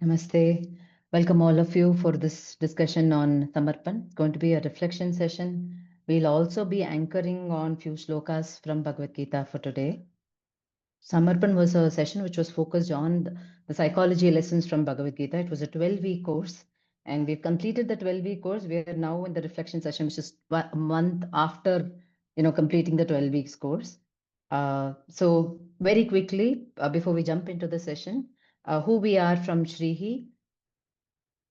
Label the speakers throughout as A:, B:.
A: Namaste. Welcome all of you for this discussion on Samarpan. It's going to be a reflection session. We'll also be anchoring on few shlokas from Bhagavad Gita for today. Samarpan was a session which was focused on the psychology lessons from Bhagavad Gita. It was a 12-week course, and we've completed the 12-week course. We are now in the reflection session, which is a month after completing the 12 weeks course. So very quickly, before we jump into the session, who we are from Shreehi.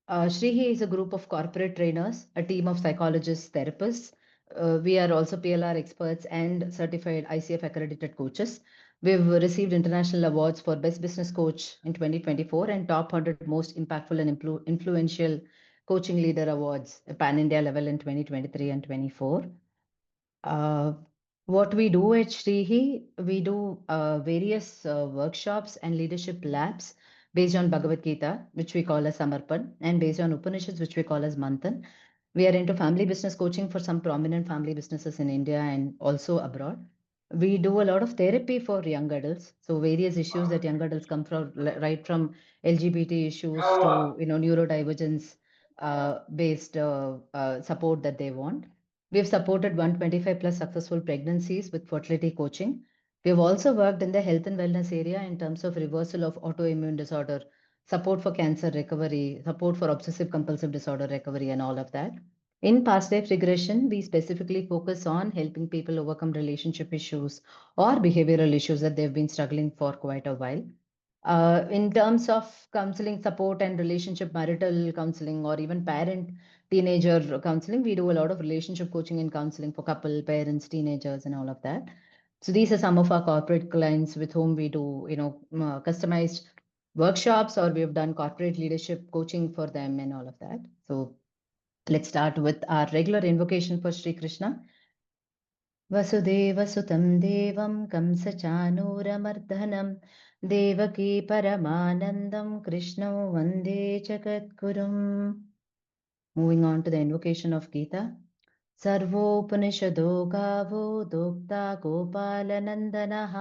A: Shreehi is a group of corporate trainers, a team of psychologists, therapists. We are also PLR experts and certified ICF accredited coaches. We've received international awards for Best Business Coach in 2024 and Top 100 Most Impactful and Influential Coaching Leader Awards, Pan India level in 2023 and 24. Uh, what we do at Shreehi, we do various workshops and leadership labs based on Bhagavad Gita, which we call as Samarpan, and based on Upanishads, which we call as Manthan. We are into family business coaching for some prominent family businesses in India and also abroad. We do a lot of therapy for young adults. So various issues that young adults come from, right from LGBT issues to neurodivergence based support that they want. We have supported 125 plus successful pregnancies with fertility coaching. We have also worked in the health and wellness area in terms of reversal of autoimmune disorder, support for cancer recovery, support for obsessive compulsive disorder recovery, and all of that. In past life regression, we specifically focus on helping people overcome relationship issues or behavioral issues that they've been struggling for quite a while. In terms of counseling support and relationship marital counseling or even parent teenager counseling, we do a lot of relationship coaching and counseling for couple, parents, teenagers, and all of that. So these are some of our corporate clients with whom we do, customized workshops, or we've done corporate leadership coaching for them and all of that. So let's start with our regular invocation for Sri Krishna. वसुदेवसुतं देवं कंसचानूरमर्दनं देवकी परमानन्दं कृष्णो वन्दे जगद्गुरुम्. Moving on to the invocation of Gita. सर्वोपनिषदो गावो दोक्ता गोपालनन्दनः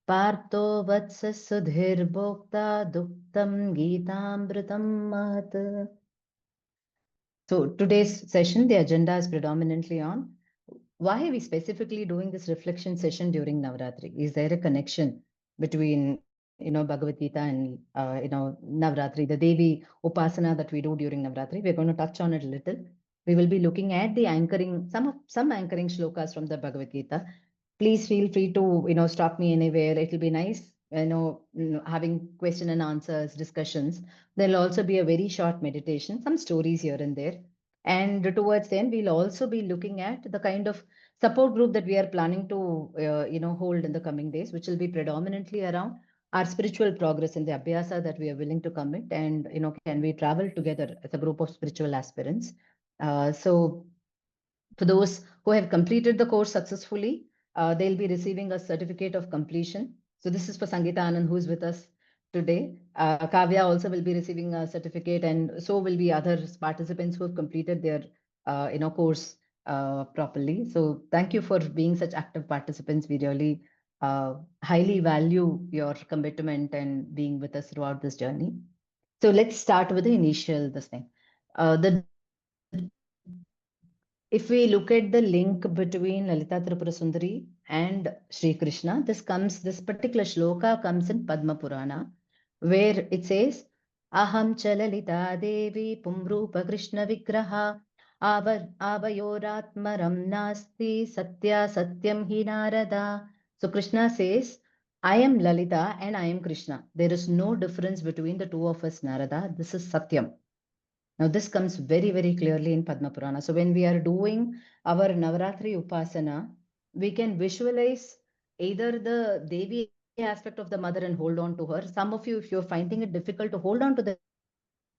A: पार्थो वत्सः सुधीर्भोक्ता दुक्तं गीतामृतं महत्. So today's session, the agenda is predominantly on why are we specifically doing this reflection session during Navratri? Is there a connection between Bhagavad Gita and Navratri, the Devi Upasana that we do during Navratri? We're going to touch on it a little. We will be looking at the anchoring, some anchoring shlokas from the Bhagavad Gita. Please feel free to stop me anywhere. It'll be nice, having question and answers, discussions. There'll also be a very short meditation, some stories here and there. And towards then, we'll also be looking at the kind of support group that we are planning to, hold in the coming days, which will be predominantly around our spiritual progress in the abhyasa that we are willing to commit, and can we travel together as a group of spiritual aspirants. So for those who have completed the course successfully, they'll be receiving a certificate of completion. So this is for Sangeeta Anand, who is with us today. Kavya also will be receiving a certificate, and so will be other participants who have completed their course properly. So thank you for being such active participants. We really highly value your commitment and being with us throughout this journey. So let's start with the initial this thing. The If we look at the link between Lalita Tripura Sundari and Sri Krishna, this particular shloka comes in Padma Purana, where it says, Aham Chalalita Devi Pumrupa Krishna Vigraha Avayoratmaram Nasti Satya Satyam Hi Narada. So Krishna says, I am Lalita and I am Krishna. There is no difference between the two of us, Narada. This is Satyam. Now, this comes very, very clearly in Padma Purana. So, when we are doing our Navaratri Upasana, we can visualize either the Devi aspect of the mother and hold on to her. Some of you, if you're finding it difficult to hold on to the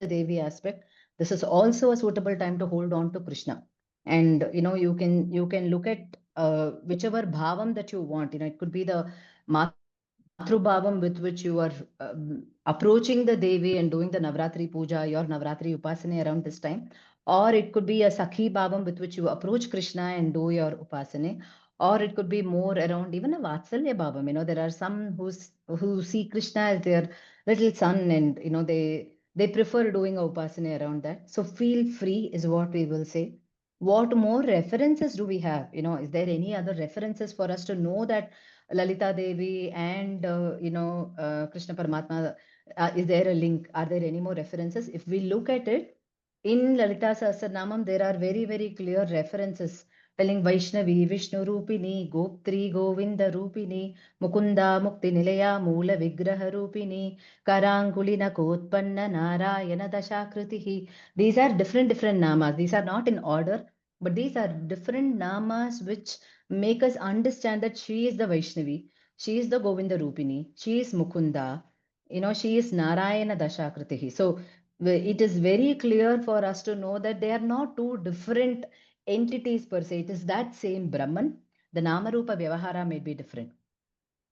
A: Devi aspect, this is also a suitable time to hold on to Krishna. And you can look at whichever bhavam that you want. It could be the Mathrubhavam with which you are approaching the Devi and doing the Navratri Puja, your Navratri Upasana around this time. Or it could be a Sakhi Bhavam with which you approach Krishna and do your Upasana. Or it could be more around even a Vatsalya Bhavam. There are some who see Krishna as their little son, and they They prefer doing a upasana around that. So feel free is what we will say. What more references do we have? Is there any other references for us to know that Lalita Devi and Krishna Paramatma, is there a link? Are there any more references? If we look at it in Lalita Sahasranamam, there are very, very clear references telling Vaishnavi, Vishnu Rupini, Goptri, Govinda Rupini, Mukunda, Mukti Nilaya, Moola Vigraha Rupini, Karangulina Kotpanna, Narayana Dashakritihi. These are different namas. These are not in order, but these are different namas which make us understand that she is the Vaishnavi, she is the Govinda Rupini, she is Mukunda, she is Narayana Dashakritihi. So it is very clear for us to know that they are not two different entities per se. It is that same Brahman. The Namarupa Vyavahara may be different.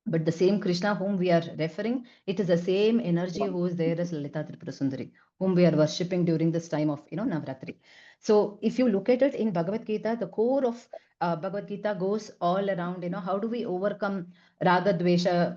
A: But the same Krishna whom we are referring, it is the same energy who is there as Lalita Tripura Sundari, whom we are worshipping during this time of Navratri. So if you look at it in Bhagavad Gita, the core of Bhagavad Gita goes all around, how do we overcome Raga Dvesha,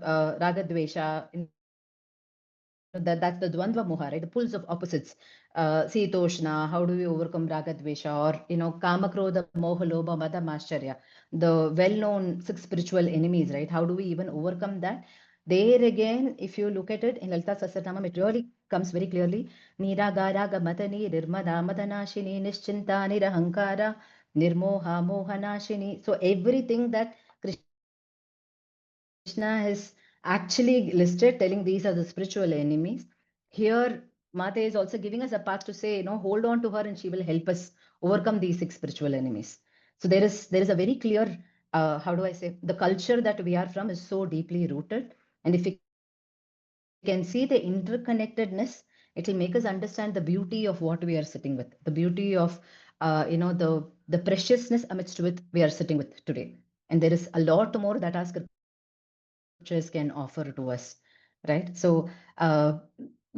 A: that's the Dvandva Moha, right? The pulls of opposites. Sitoshna, how do we overcome Raga Dvesha, or Kama Krodha Moha Lobha Mada Mascharya, the well-known six spiritual enemies, right? How do we even overcome that? There again, if you look at it in Lalita Sahasranamam, it really comes very clearly. Niragaraga Matani, Nirmada Madanashini, Nischinta Nirahankara, Nirmoha Mohanashini. So everything that Krishna has actually listed, telling these are the spiritual enemies. Here, Mata is also giving us a path to say, hold on to her and she will help us overcome these six spiritual enemies. So there is a very clear, how do I say, the culture that we are from is so deeply rooted. And if we can see the interconnectedness, it will make us understand the beauty of what we are sitting with, the beauty of, the preciousness amidst which we are sitting with today. And there is a lot more that our scriptures can offer to us, right? So,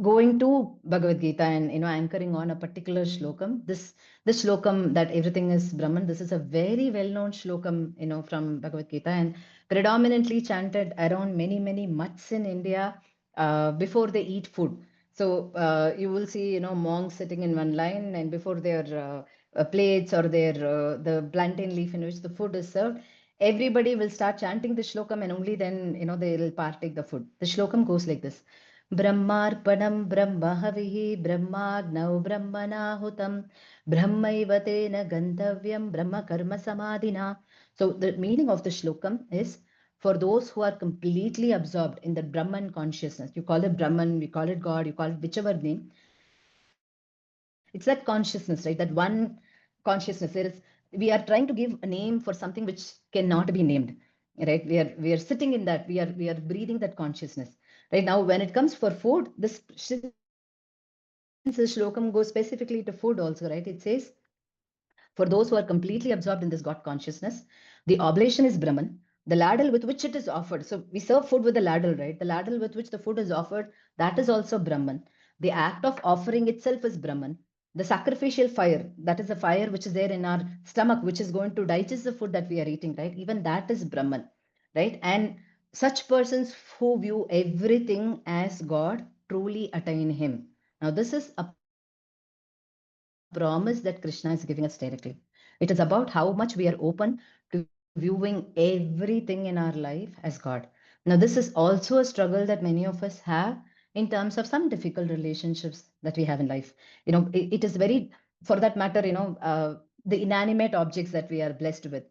A: going to Bhagavad Gita and anchoring on a particular shlokam, this shlokam that everything is Brahman. This is a very well-known shlokam, from Bhagavad Gita, and predominantly chanted around many mutts in India before they eat food. So you will see, monks sitting in one line, and before their plates or their the plantain leaf in which the food is served, everybody will start chanting the shlokam, and only then they will partake the food. The shlokam goes like this: Brahmarpanam Brahmahavihi Brahmagnau Brahmanahutam Brahmaiva tena Gantavyam Brahma Karma Samadhina. So the meaning of the shlokam is, for those who are completely absorbed in the Brahman consciousness. You call it Brahman, we call it God, you call it whichever name. It's that consciousness, right? That one consciousness. We are trying to give a name for something which cannot be named, right? We are sitting in that. We are breathing that consciousness, right? Now, when it comes for food, this, since the shlokam goes specifically to food also, right? It says, for those who are completely absorbed in this God consciousness, the oblation is Brahman. The ladle with which it is offered. So we serve food with the ladle, right? The ladle with which the food is offered, that is also Brahman. The act of offering itself is Brahman. The sacrificial fire, that is the fire which is there in our stomach, which is going to digest the food that we are eating, right? Even that is Brahman, right? And such persons who view everything as God truly attain Him. Now, this is a promise that Krishna is giving us directly. It is about how much we are open to viewing everything in our life as God. Now, this is also a struggle that many of us have in terms of some difficult relationships that we have in life. It is very, for that matter, the inanimate objects that we are blessed with.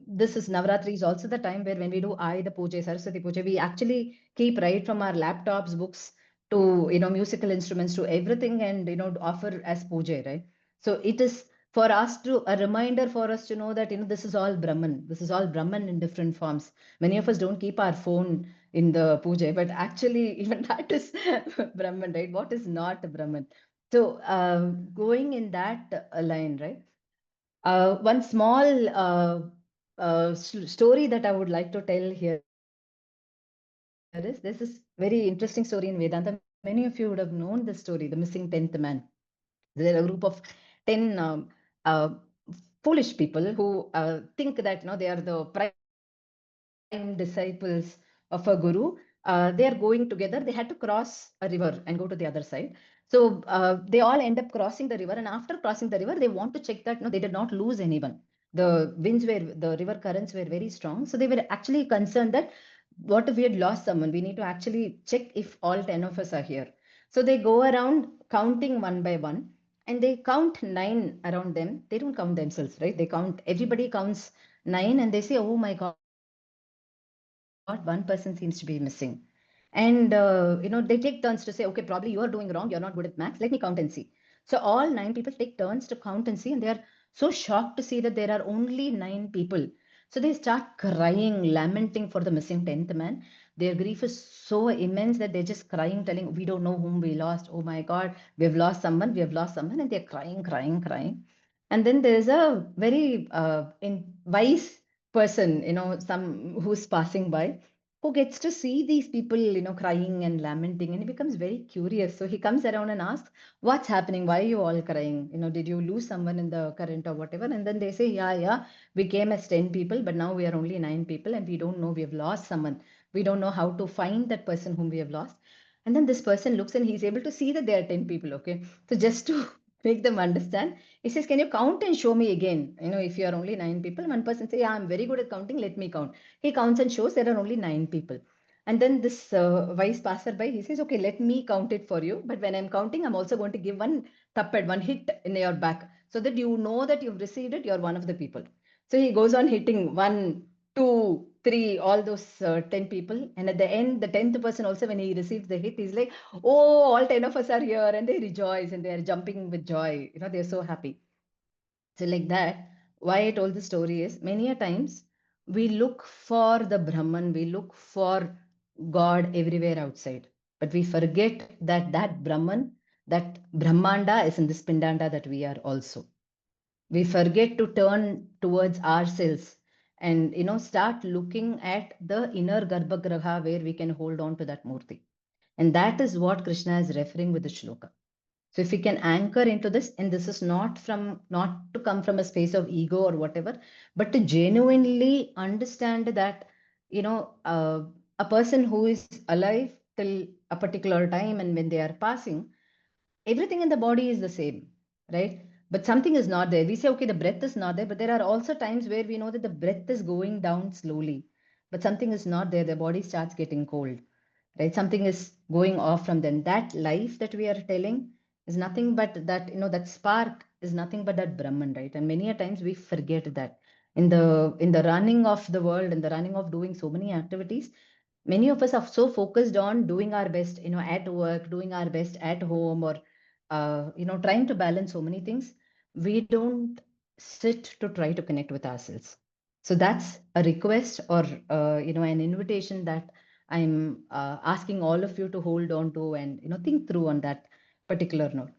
A: This is Navratri is also the time where when we do Ayuda Puja, Saraswati Puja, we actually keep right from our laptops, books, to musical instruments, to everything, and offer as puja, right? So it is for us to a reminder for us to know that this is all Brahman. This is all Brahman in different forms. Many of us don't keep our phone in the puja, but actually even that is Brahman, right? What is not Brahman? So going in that line, right? One small story that I would like to tell here is, there's this very interesting story in Vedanta. Many of you would have known this story, the missing 10th man. There are a group of 10 foolish people who think that they are the prime disciples of a guru. they are going together. They had to cross a river and go to the other side. So they all end up crossing the river, and after crossing the river, they want to check that no, they did not lose anyone. The winds were, the river currents were very strong, so they were actually concerned that what if we had lost someone? We need to actually check if all 10 of us are here. So they go around counting one by one, and they count nine around them. They don't count themselves, right? They count, everybody counts nine, and they say, oh my God, one person seems to be missing. And they take turns to say, okay, probably you are doing wrong, you're not good at maths, let me count and see. So all nine people take turns to count and see, and they are so shocked to see that there are only nine people. So they start crying, lamenting for the missing 10th man. Their grief is so immense that they're just crying, telling, we don't know whom we lost. Oh my God, we have lost someone, we have lost someone. And they're crying, crying, crying. And then there's a very wise person, some who's passing by, who gets to see these people, crying and lamenting, and he becomes very curious. So he comes around and asks, what's happening? Why are you all crying? Did you lose someone in the current or whatever? And then they say, yeah, yeah, we came as 10 people, but now we are only nine people, and we don't know, we have lost someone. We don't know how to find that person whom we have lost. And then this person looks and he's able to see that there are 10 people. Okay. So just to make them understand, he says, can you count and show me again? If you are only nine people, one person say, yeah, I'm very good at counting. Let me count. He counts and shows there are only nine people. And then this wise passerby, he says, okay, let me count it for you. But when I'm counting, I'm also going to give one tappad, one hit in your back, so that you know that you've received it. You're one of the people. So he goes on hitting one, two, three, all those 10 people. And at the end, the 10th person also, when he receives the hit, he's like, oh, all 10 of us are here. And they rejoice and they're jumping with joy. They're so happy. So, like that, why I told the story is many a times we look for the Brahman, we look for God everywhere outside, but we forget that that Brahman, that Brahmanda is in this Pindanda that we are also. We forget to turn towards ourselves and start looking at the inner Garbhagraha where we can hold on to that Murti. And that is what Krishna is referring with the shloka. So if we can anchor into this, and this is not to come from a space of ego or whatever, but to genuinely understand that, a person who is alive till a particular time, and when they are passing, everything in the body is the same, right? But something is not there. We say, okay, the breath is not there, but there are also times where we know that the breath is going down slowly, but something is not there. The body starts getting cold, right? Something is going off from them. That life that we are telling is nothing but that, that spark is nothing but that Brahman, right? And many a times we forget that in the running of the world, in the running of doing so many activities, many of us are so focused on doing our best, at work, doing our best at home, or trying to balance so many things, we don't sit to try to connect with ourselves. So that's a request, or an invitation that I'm asking all of you to hold on to, and think through on that particular note.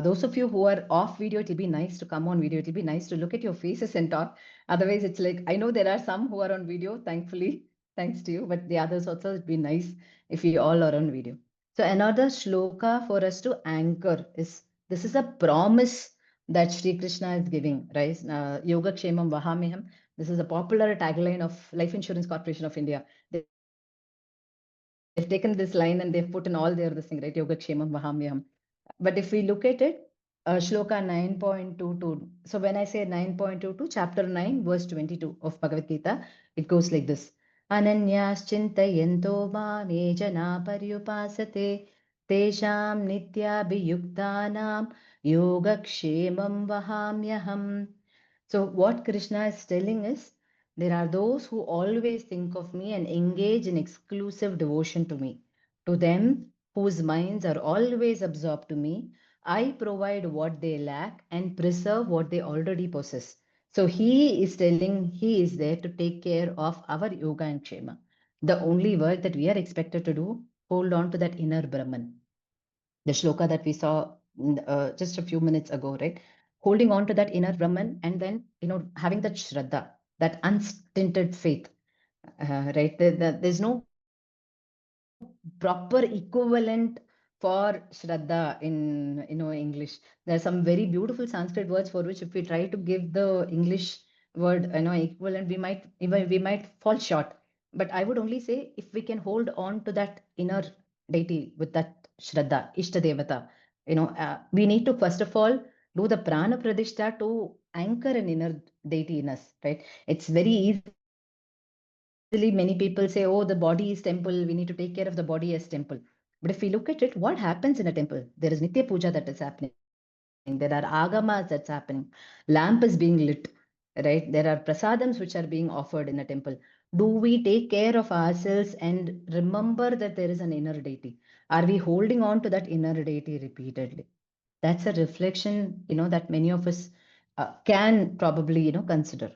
A: Those of you who are off video, it'll be nice to come on video. It'll be nice to look at your faces and talk. Otherwise, it's like, I know there are some who are on video, thankfully, thanks to you, but the others also, it'd be nice if we all are on video. So another shloka for us to anchor is, this is a promise that Sri Krishna is giving, right? Yoga Kshemam Vahamiham. This is a popular tagline of Life Insurance Corporation of India. They've taken this line and they've put in all their this thing, right? Yoga Kshemam Vahamiham. But if we look at it, Shloka 9.22. So when I say 9.22, chapter 9, verse 22 of Bhagavad Gita, it goes like this. Ananyas chintayento mame jana paryupasate tesham nityabhiyuktanam yogakshemam vahamyaham. So what Krishna is telling is, there are those who always think of me and engage in exclusive devotion to me. To them, whose minds are always absorbed to me, I provide what they lack and preserve what they already possess. So he is telling, he is there to take care of our yoga and kshema. The only work that we are expected to do, hold on to that inner Brahman. The shloka that we saw just a few minutes ago, right? Holding on to that inner Brahman, and then, having that Shraddha, that unstinted faith, right? There's no proper equivalent for Shraddha in, English. There are some very beautiful Sanskrit words for which, if we try to give the English word, equivalent, we might fall short. But I would only say if we can hold on to that inner deity with that Shraddha, Ishta Devata, we need to first of all do the Prana Pradishta to anchor an inner deity in us, right? It's very easily many people say, oh, the body is temple, we need to take care of the body as temple. But if we look at it, what happens in a temple? There is Nitya Puja that is happening. There are agamas that's happening. Lamp is being lit, right? There are prasadams which are being offered in a temple. Do we take care of ourselves and remember that there is an inner deity? Are we holding on to that inner deity repeatedly? That's a reflection, that many of us can probably, consider,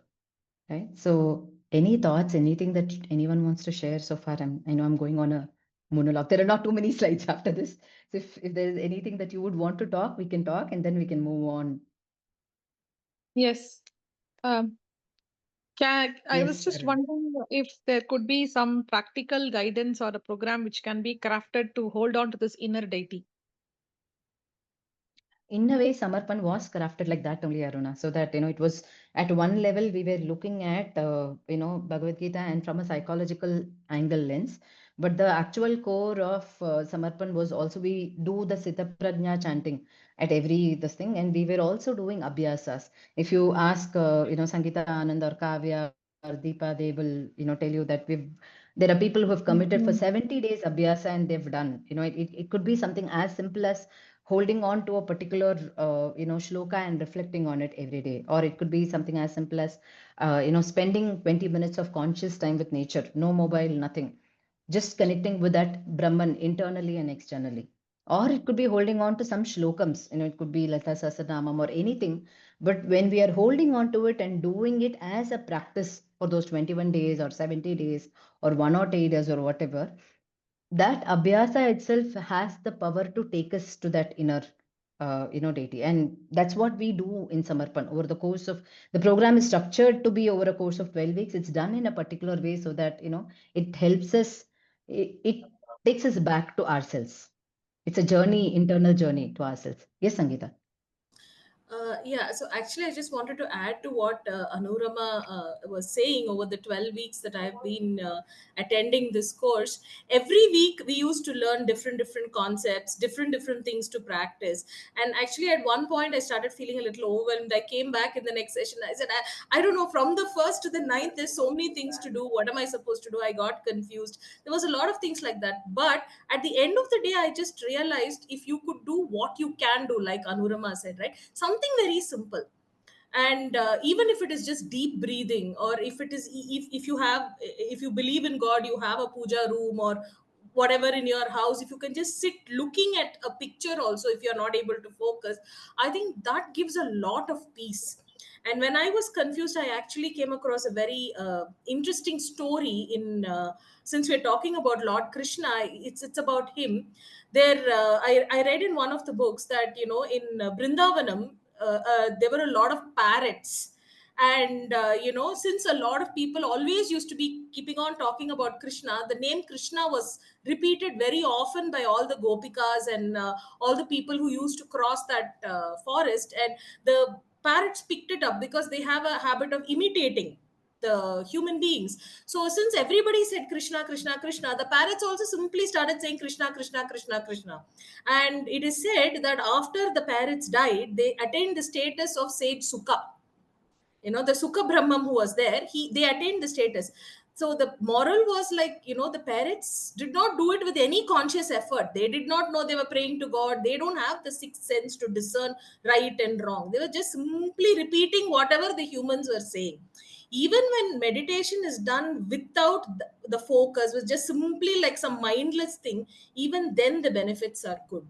A: right? So, any thoughts, anything that anyone wants to share so far? I know I'm going on a monologue. There are not too many slides after this. So, if there's anything that you would want to talk, we can talk and then we can move on.
B: Yes. Um, I
A: Yes,
B: was just
A: Arun.
B: wondering if there could be some practical guidance or a program which can be crafted to hold on to this inner deity.
A: In a way, Samarpan was crafted like that only, Aruna, so that it was at one level we were looking at Bhagavad Gita and from a psychological angle lens, but the actual core of Samarpan was also we do the Sita Prajna chanting at every this thing, and we were also doing abhyasas. If you ask Sangeeta Anand or Kavya or Deepa, they will tell you that there are people who have committed for
B: Mhm.
A: 70 days abhyasa and they've done. It could be something as simple as holding on to a particular shloka and reflecting on it every day, or it could be something as simple as spending 20 minutes of conscious time with nature, no mobile, nothing, just connecting with that Brahman internally and externally. Or it could be holding on to some shlokams, it could be Lata Sahasranamam or anything. But when we are holding on to it and doing it as a practice for those 21 days or 70 days or 1 or 2 days or whatever, that abhyasa itself has the power to take us to that inner deity, and that's what we do in Samarpan over the course of the program is structured to be over a course of 12 weeks. It's done in a particular way so that it helps us, it takes us back to ourselves. It's a journey, internal journey to ourselves. Yes, Sangeeta.
C: Yeah, so actually, I just wanted to add to what Anurama was saying over the 12 weeks that I've been attending this course. Every week, we used to learn different concepts, different things to practice. And actually, at one point, I started feeling a little overwhelmed. I came back in the next session. I said, I don't know, from the first to the ninth, there's so many things to do. What am I supposed to do? I got confused. There was a lot of things like that. But at the end of the day, I just realized if you could do what you can do, like Anurama said, right? Something very simple. And even if it is just deep breathing, or if it is, if you have, if you believe in God, you have a puja room or whatever in your house, if you can just sit looking at a picture also, if you're not able to focus, I think that gives a lot of peace. And when I was confused, I actually came across a very interesting story in since we're talking about Lord Krishna, it's about him. There I read in one of the books that in Brindavanam, there were a lot of parrots. And since a lot of people always used to be keeping on talking about Krishna, the name Krishna was repeated very often by all the gopikas and all the people who used to cross that forest. And the parrots picked it up because they have a habit of imitating the human beings. So since everybody said Krishna, Krishna, Krishna, the parrots also simply started saying Krishna, Krishna, Krishna, Krishna. And it is said that after the parrots died, they attained the status of sage Sukha. The Sukha Brahman who was there, they attained the status. So the moral was like, the parents did not do it with any conscious effort. They did not know they were praying to God. They don't have the sixth sense to discern right and wrong. They were just simply repeating whatever the humans were saying. Even when meditation is done without the focus, was just simply like some mindless thing, even then the benefits are good.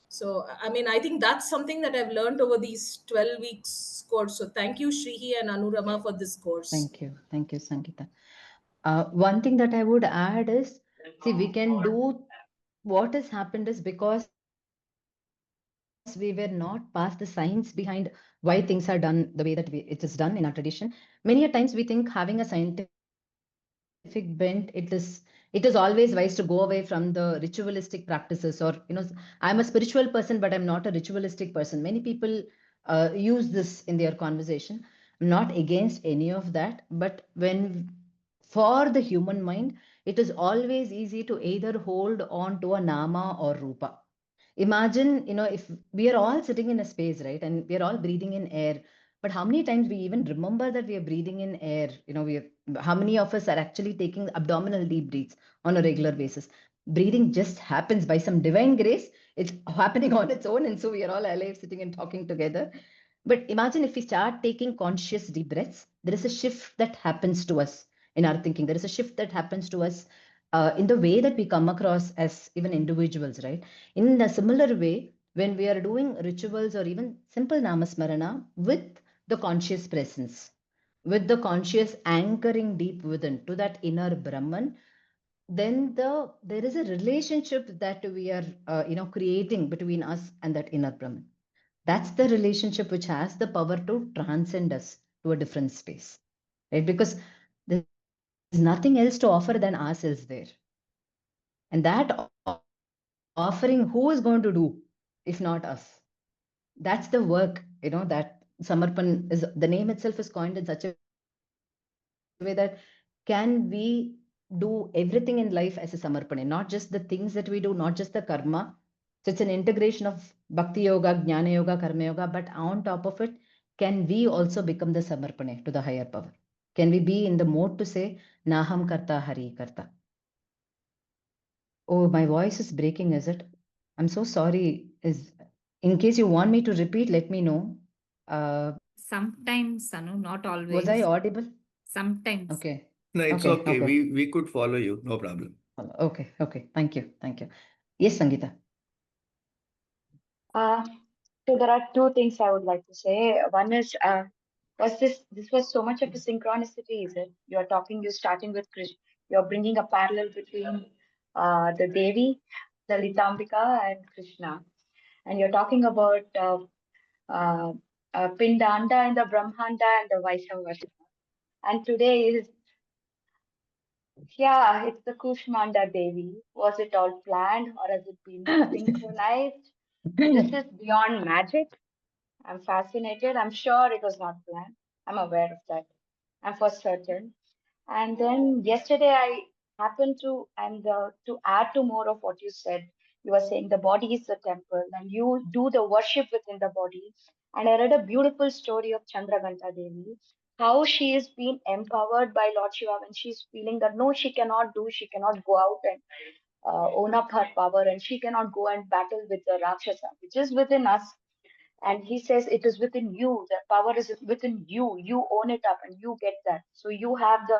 C: So, I mean, I think that's something that I've learned over these 12 weeks course. So, thank you, Shreehi and Anurama, for this course.
A: Thank you, Sangeeta. One thing that I would add is, see, we can do what has happened is because we were not past the science behind why things are done the way that it is done in our tradition. Many a times we think having a scientific bent, it is always wise to go away from the ritualistic practices, or I'm a spiritual person but I'm not a ritualistic person. Many people use this in their conversation. I'm not against any of that, but when For the human mind, it is always easy to either hold on to a nama or rupa. Imagine, if we are all sitting in a space, right, and we are all breathing in air, but how many times we even remember that we are breathing in air? How many of us are actually taking abdominal deep breaths on a regular basis? Breathing just happens by some divine grace. It's happening on its own, and so we are all alive, sitting and talking together. But imagine if we start taking conscious deep breaths, there is a shift that happens to us in our thinking. There is a shift that happens to us in the way that we come across as even individuals, right? In a similar way, when we are doing rituals or even simple namasmarana with the conscious presence, with the conscious anchoring deep within to that inner Brahman, then there is a relationship that we are creating between us and that inner Brahman. That's the relationship which has the power to transcend us to a different space, right? Because there's nothing else to offer than ourselves there. And that offering, who is going to do if not us? That's the work, that Samarpan is, the name itself is coined in such a way that can we do everything in life as a Samarpane, not just the things that we do, not just the karma. So it's an integration of Bhakti Yoga, Jnana Yoga, Karma Yoga, but on top of it, can we also become the Samarpane to the higher power? Can we be in the mode to say, Naham Karta Hari Karta? Oh, my voice is breaking, is it? I'm so sorry. In case you want me to repeat, let me know.
D: Sometimes, Sanu, not
A: Was I
D: always.
A: audible?
D: Sometimes.
A: Okay.
E: No, it's
A: Okay.
E: okay.
A: Okay.
E: We could follow you. No problem.
A: Okay. Okay. Thank you. Thank you. Yes, Sangeeta.
F: Uh, so there are two things I would like to say. One is, was this was so much of a synchronicity, is it? You're talking, you're starting with Krishna, you're bringing a parallel between the Devi, the Litambika, and Krishna, and you're talking about uh, Pindanda and the Brahmanda and the vice versa. And today is, yeah, it's the Kushmanda Devi. Was it all planned or has it been synchronized? This is beyond magic. I'm fascinated. I'm sure it was not planned. I'm aware of that. I'm for certain. And then yesterday I happened to, and to add to more of what you said, you were saying the body is the temple and you do the worship within the body. And I read a beautiful story of Chandraganta Devi, how she is being empowered by Lord Shiva when she's feeling that no, she cannot go out and own up her power and she cannot go and battle with the Rakshasa, which is within us, and he says it is within you, the power is within you, you own it up and you get that. So you have the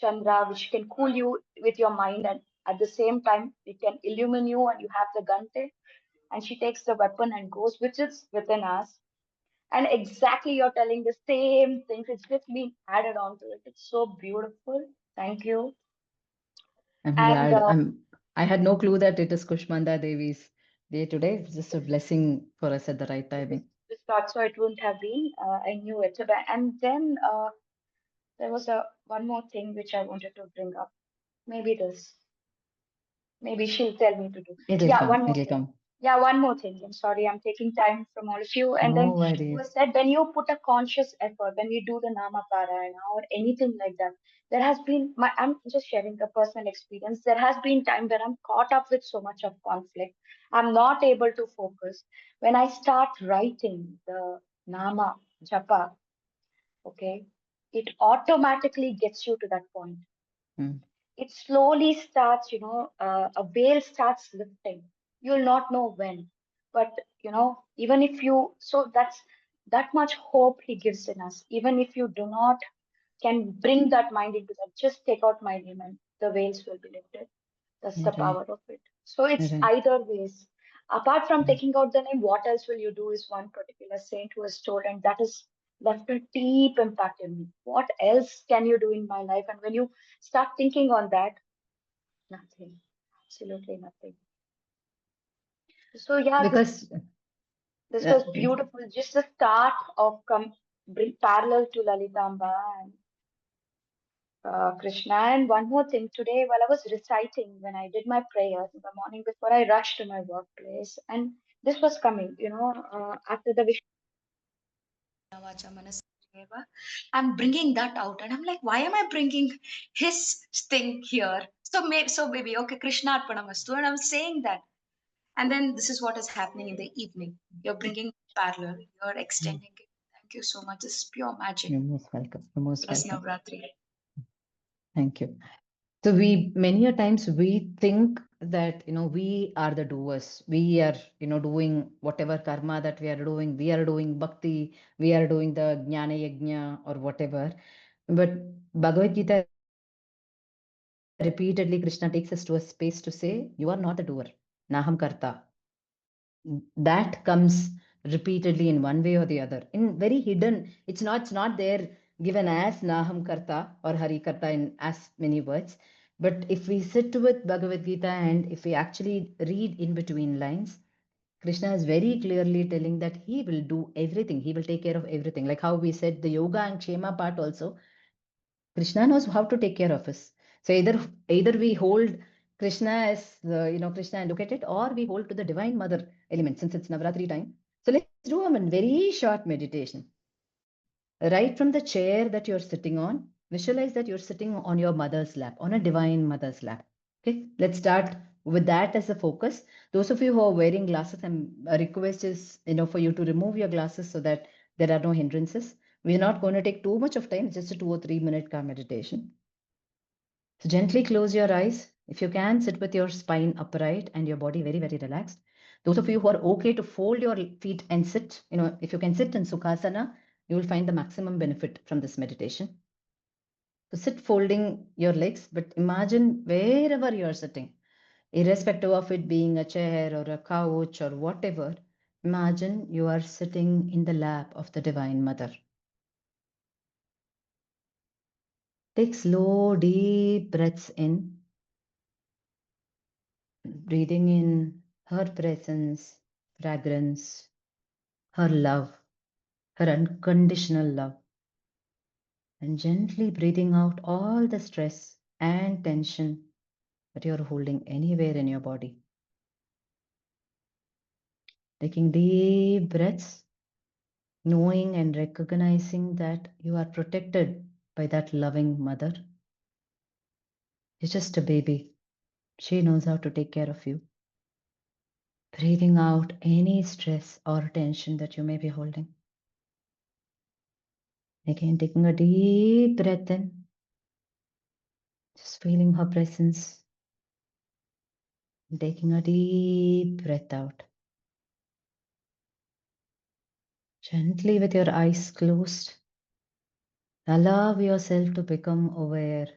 F: Chandra which can cool you with your mind, and at the same time it can illumine you, and you have the Gante, and she takes the weapon and goes, which is within us. And exactly, you're telling the same things, it's just being added on to it. It's so beautiful. Thank you.
A: I'm
F: And
A: glad. I had no clue that it is Kushmanda Devi's day today. It's just a blessing for us at the right
F: this,
A: timing.
F: this thought, so it wouldn't have been, I knew it. And then there was a one more thing which I wanted to bring up. Maybe this. Maybe she'll tell me to do.
A: It'll
F: Yeah,
A: come.
F: one more
A: It'll
F: thing.
A: come.
F: Yeah, one more thing. I'm sorry, I'm taking time from all of you. And
A: No
F: then it
A: worries.
F: was said when you put a conscious effort, when we do the Nama Parayana or anything like that, there has been I'm just sharing a personal experience. There has been time where I'm caught up with so much of conflict. I'm not able to focus. When I start writing the Nama Japa, okay, it automatically gets you to that point.
A: Mm,
F: It slowly starts, a veil starts lifting. You'll not know when, but even if you, so that's that much hope he gives in us. Even if you do not can bring that mind into that, just take out my name and the veils will be lifted. That's the
A: right.
F: power of it. So it's
A: Right.
F: either ways. Apart from
A: Mm.
F: taking out the name, what else will you do is one particular saint who has told, and that has left a deep impact in me. What else can you do in my life? And when you start thinking on that, nothing, absolutely nothing. So yeah,
A: Because
F: this
A: uh,
F: was beautiful. Just the start of bring parallel to Lalitamba and Krishna. And one more thing, today while I was reciting, when I did my prayers in the morning before I rushed to my workplace, and this was coming, after the Vasudeva. I'm bringing that out, and I'm like, why am I bringing his thing here? So maybe okay, Krishna Arpanamastu, and I'm saying that, and then this is what is happening in the evening. You're bringing parallel, you're extending it. Thank you so much. This is pure magic.
A: You're most welcome. You're most
F: Bless
A: welcome.
F: Navratri.
A: Thank you. So we many a times we think that we are the doers. We are doing whatever karma that we are doing. We are doing bhakti. We are doing the jnana yajna or whatever. But Bhagavad Gita repeatedly Krishna takes us to a space to say you are not the doer. Naham karta. That comes repeatedly in one way or the other in very hidden. It's not there given as Naham karta or Hari karta in as many words. But if we sit with Bhagavad Gita and if we actually read in between lines, Krishna is very clearly telling that he will do everything, he will take care of everything, like how we said the yoga and kshema part also. Krishna knows how to take care of us. So either we hold Krishna as Krishna and look at it, or we hold to the Divine Mother element since it's Navratri time. So let's do a very short meditation. Right from the chair that you're sitting on, visualize that you're sitting on your mother's lap, on a Divine Mother's lap. Okay, let's start with that as a focus. Those of you who are wearing glasses, a request is for you to remove your glasses so that there are no hindrances. We're not going to take too much of time, just a 2 or 3 minute calm meditation. So gently close your eyes. If you can, sit with your spine upright and your body very, very relaxed. Those of you who are okay to fold your feet and sit, if you can sit in Sukhasana, you will find the maximum benefit from this meditation. So sit folding your legs, but imagine wherever you are sitting, irrespective of it being a chair or a couch or whatever, imagine you are sitting in the lap of the Divine Mother. Take slow, deep breaths in, breathing in her presence, fragrance, her love, her unconditional love, and gently breathing out all the stress and tension that you're holding anywhere in your body. Taking deep breaths, knowing and recognizing that you are protected by that loving mother. You're just a baby. She knows how to take care of you. Breathing out any stress or tension that you may be holding. Again, taking a deep breath in, just feeling her presence. Taking a deep breath out. Gently with your eyes closed, allow yourself to become aware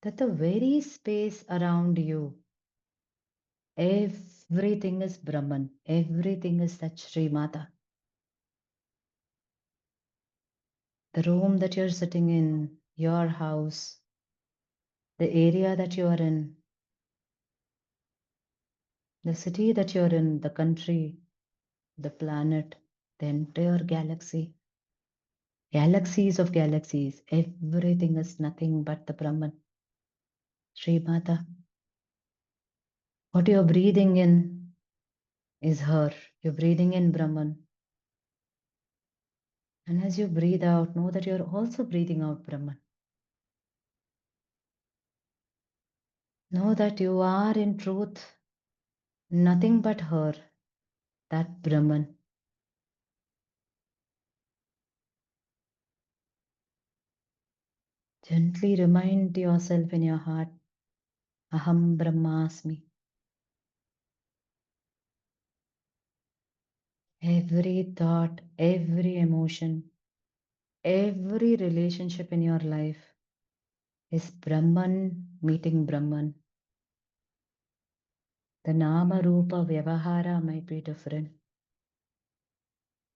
A: that the very space around you, everything is Brahman, everything is that Shri Mata. The room that you're sitting in, your house, the area that you are in, the city that you're in, the country, the planet, the entire galaxy, galaxies of galaxies, everything is nothing but the Brahman, Shri Mata. What you're breathing in is her. You're breathing in Brahman. And as you breathe out, know that you're also breathing out Brahman. Know that you are in truth nothing but her, that Brahman. Gently remind yourself in your heart, Aham Brahmasmi. Every thought, every emotion, every relationship in your life is Brahman meeting Brahman. The Nama Rupa Vyavahara might be different.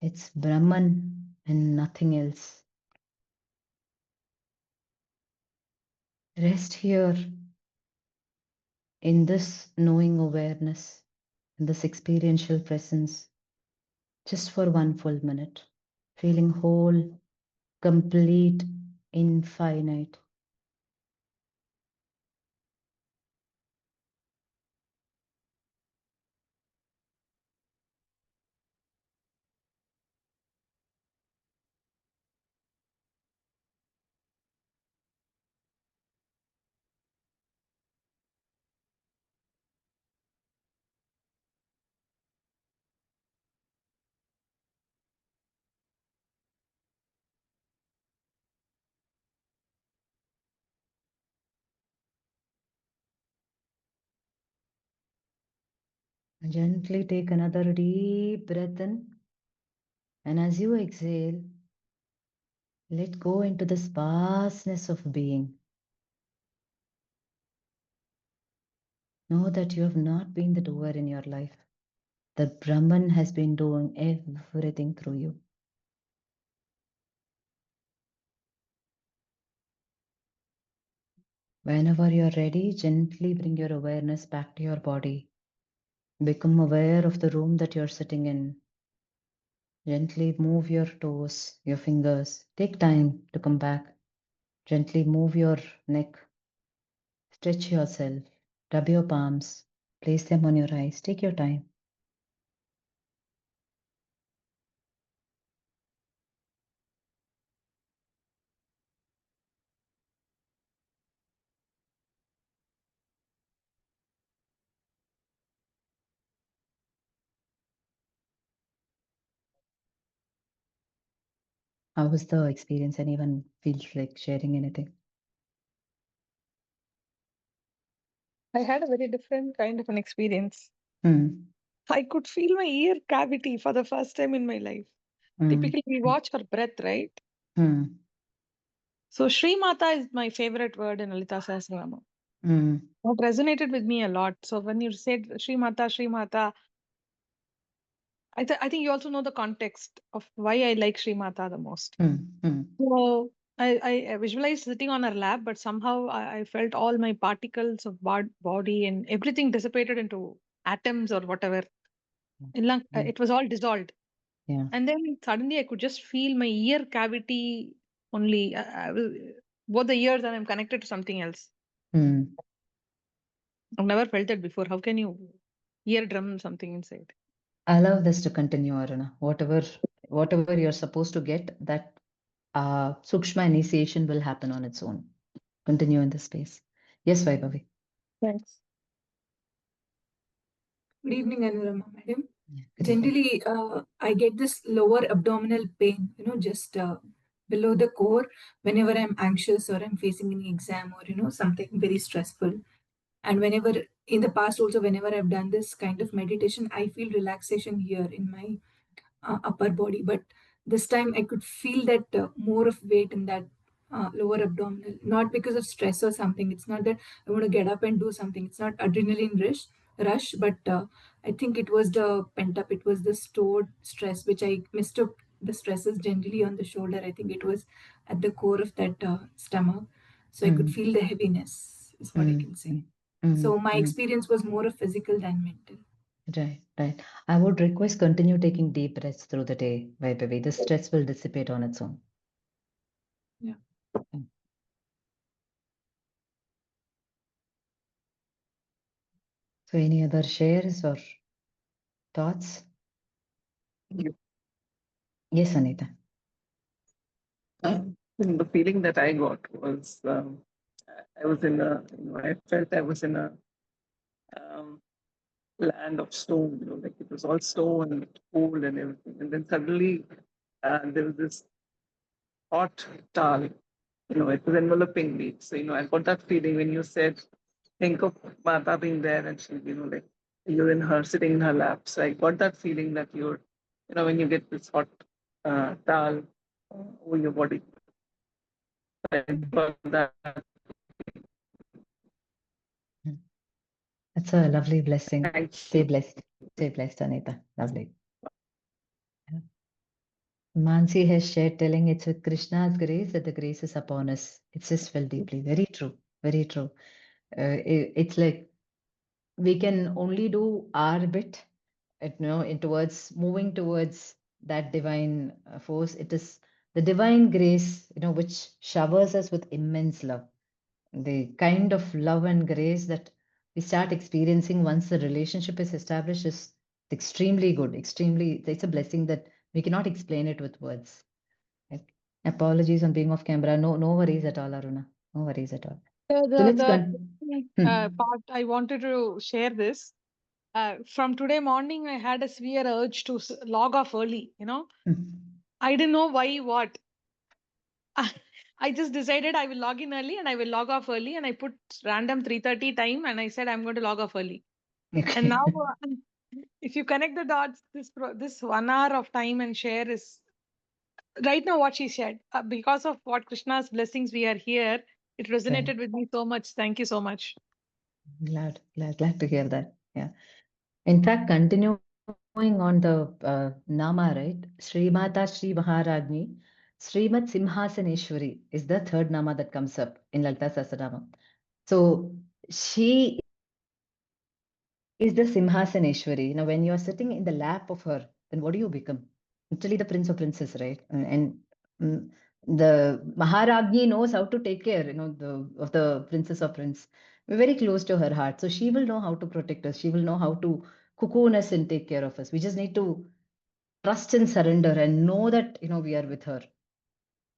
A: It's Brahman and nothing else. Rest here in this knowing awareness, in this experiential presence, just for one full minute, feeling whole, complete, infinite. Gently take another deep breath in. And as you exhale, let go into this vastness of being. Know that you have not been the doer in your life. The Brahman has been doing everything through you. Whenever you're ready, gently bring your awareness back to your body. Become aware of the room that you're sitting in. Gently move your toes, your fingers. Take time to come back. Gently move your neck. Stretch yourself. Rub your palms. Place them on your eyes. Take your time. How was the experience? Anyone feels like sharing anything?
B: I had a very different kind of an experience.
A: Hmm.
B: I could feel my ear cavity for the first time in my life.
A: Hmm.
B: Typically, we watch for breath, right?
A: Hmm.
B: So, Shri Mata is my favorite word in Lalita Sahasranama.
A: Hmm.
B: That resonated with me a lot. So, when you said Shri Mata, I think you also know the context of why I like Shri Mata the most.
A: Hmm. Hmm.
B: So, I visualized sitting on her lap, but somehow I felt all my particles of body and everything dissipated into atoms or whatever.
A: Hmm.
B: It was all dissolved.
A: Yeah.
B: And then suddenly I could just feel my ear cavity only. Both the ears, and I'm connected to something else.
A: Hmm.
B: I've never felt that before. How can you ear drum something inside?
A: Allow this to continue, Aruna. Whatever you're supposed to get, that sukshma initiation will happen on its own. Continue in this space. Yes, Vaibhavi.
B: Thanks.
G: Good evening, Anurama, madam.
A: Yeah, good evening.
G: Generally, I get this lower abdominal pain, just below the core whenever I'm anxious or I'm facing any exam or, something very stressful. And whenever in the past, also, whenever I've done this kind of meditation, I feel relaxation here in my upper body. But this time I could feel that more of weight in that lower abdominal, not because of stress or something. It's not that I want to get up and do something. It's not adrenaline rush, but I think it was the pent up, it was the stored stress, which I mistook the stresses generally on the shoulder. I think it was at the core of that stomach. So I could
A: Mm,
G: feel the heaviness, is what I
A: mm,
G: can say.
A: mm, mm,
G: So my
A: mm.
G: experience was more of physical than mental.
A: Right, right. I would request continue taking deep breaths through the day, Vaibhavi. The stress will dissipate on its own.
G: Yeah.
A: Mm. So, any other shares or thoughts?
H: Yeah.
A: Yes, Anita.
H: And the feeling that I got was I was in a, I felt I was in a um, land of stone, like it was all stone and cool and everything. And then suddenly there was this hot tar, it was enveloping me. So, I got that feeling when you said, think of Mata being there and she, like you're in her, sitting in her lap. So I got that feeling that you're, when you get this hot towel over your body. I
A: Mm,
H: got that.
A: mm. That's a lovely blessing.
H: Thank
A: Stay
H: you.
A: blessed. Stay blessed, Anita. Lovely. Yeah. Mansi has shared telling it's with Krishna's grace that the grace is upon us. It's just felt deeply. Very true. Very true. It's like we can only do our bit, in towards moving towards that divine force. It is the divine grace, which showers us with immense love. The kind of love and grace that we start experiencing once the relationship is established is extremely good. Extremely, it's a blessing that we cannot explain it with words. Right? Apologies on being off camera. No, no worries at all, Aruna. No worries at all. So let's go.
B: Part I wanted to share this. From today morning, I had a severe urge to log off early. I didn't know why, what. I just decided I will log in early and I will log off early, and I put random 3:30 time and I said I'm going to log off early. And
A: Okay.
B: now If you connect the dots, this 1 hour of time and share is right now what she shared. Because of what Krishna's blessings we are here. It resonated with me so much. Thank you so much.
A: Glad to hear that. Yeah. In fact, continuing on the Nama, right? Srimata Sri Maharagni, Srimat Simhasaneshwari is the third Nama that comes up in Lalita Sahasranama. So she is the Simhasaneshwari. When you are sitting in the lap of her, then what do you become? Literally the prince of princes, right? And the Maharagni knows how to take care, of the princess of prince. We're very close to her heart, so she will know how to protect us. She will know how to cocoon us and take care of us. We just need to trust and surrender and know that we are with her.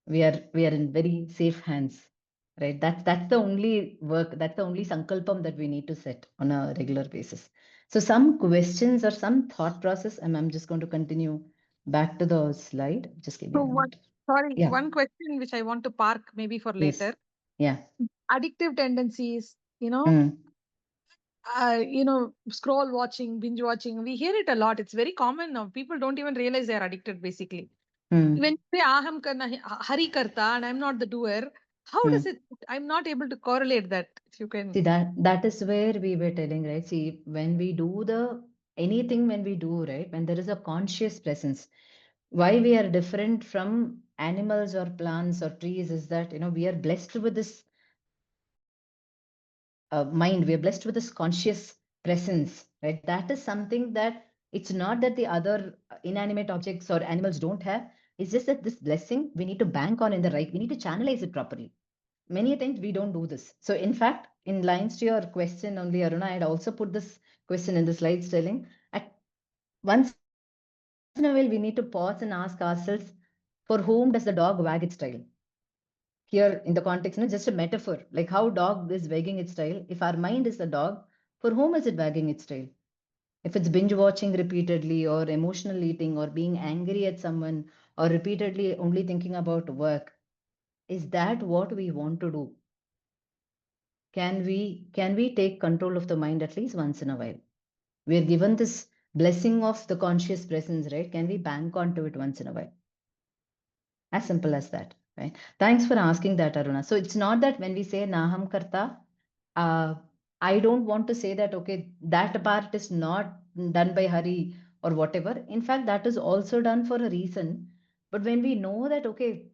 A: We are in very safe hands, right? That's the only work. That's the only sankalpam that we need to set on a regular basis. So some questions or some thought process, and I'm just going to continue back to the slide. Just give me
B: So
A: a
B: what?
A: minute.
B: Sorry,
A: Yeah.
B: one question which I want to park maybe for
A: Yes.
B: later.
A: Yeah.
B: Addictive tendencies,
A: Mm.
B: scroll watching, binge watching. We hear it a lot. It's very common now. People don't even realize they're addicted basically.
A: Mm.
B: When you say aham karna, hari karta, and I'm not the doer, how does
A: Mm.
B: it? I'm not able to correlate that. If you can.
A: See, that is where we were telling, right? See, when we do anything, when we do, right, when there is a conscious presence, why we are different from animals or plants or trees is that we are blessed with this mind. We are blessed with this conscious presence, right? That is something that it's not that the other inanimate objects or animals don't have. It's just that this blessing we need to bank on in the right. We need to channelize it properly. Many times we don't do this. So in fact, in lines to your question only, Aruna, I had also put this question in the slides telling at once in a while we need to pause and ask ourselves, for whom does the dog wag its tail? Here in the context, just a metaphor, like how dog is wagging its tail. If our mind is the dog, for whom is it wagging its tail? If it's binge watching repeatedly or emotional eating or being angry at someone or repeatedly only thinking about work, is that what we want to do? Can we take control of the mind at least once in a while? We're given this blessing of the conscious presence, right? Can we bank onto it once in a while? As simple as that, right? Thanks for asking that, Aruna. So it's not that when we say Naham Karta, uh, I don't want to say that, okay, that part is not done by Hari or whatever. In fact, that is also done for a reason. But when we know that, okay,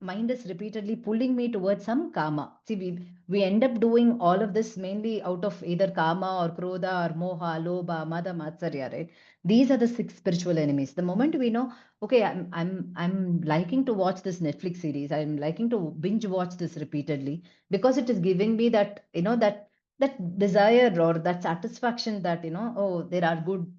A: mind is repeatedly pulling me towards some karma. See, we end up doing all of this mainly out of either karma or krodha or moha, lobha, mada, matsarya, right? These are the six spiritual enemies. The moment we know, okay, I'm liking to watch this Netflix series, I'm liking to binge watch this repeatedly because it is giving me that, that desire or that satisfaction that, oh, there are good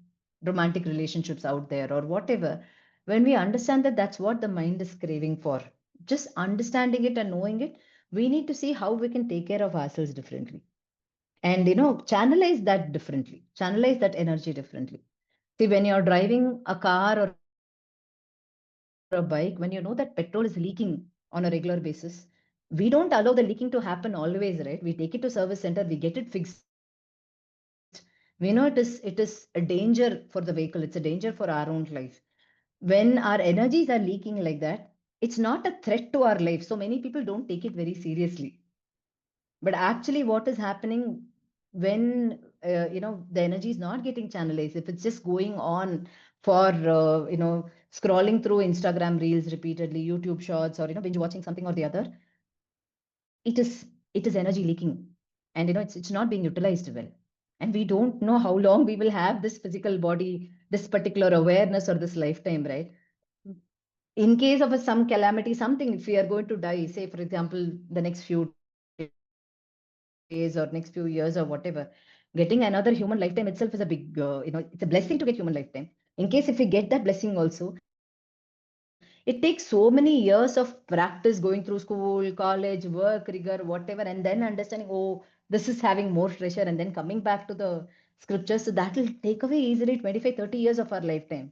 A: romantic relationships out there or whatever. When we understand that that's what the mind is craving for, just understanding it and knowing it, we need to see how we can take care of ourselves differently and channelize that differently, channelize that energy differently. See, when you're driving a car or a bike, when you know that petrol is leaking on a regular basis, we don't allow the leaking to happen always, right? We take it to service center, we get it fixed. We know it is a danger for the vehicle, it's a danger for our own life. When our energies are leaking like that, it's not a threat to our life. So many people don't take it very seriously. But actually, what is happening when the energy is not getting channelized, if it's just going on for scrolling through Instagram reels repeatedly, YouTube shorts, or binge watching something or the other, it is energy leaking, and it's not being utilized well. And we don't know how long we will have this physical body, this particular awareness, or this lifetime, right? In case of some calamity, something, if we are going to die, say for example the next few days or next few years or whatever, getting another human lifetime itself is a big it's a blessing to get human lifetime. In case if we get that blessing also, it takes so many years of practice going through school, college, work, rigor, whatever, and then understanding, oh, this is having more pressure, and then coming back to the scriptures. So that will take away easily 25, 30 years of our lifetime.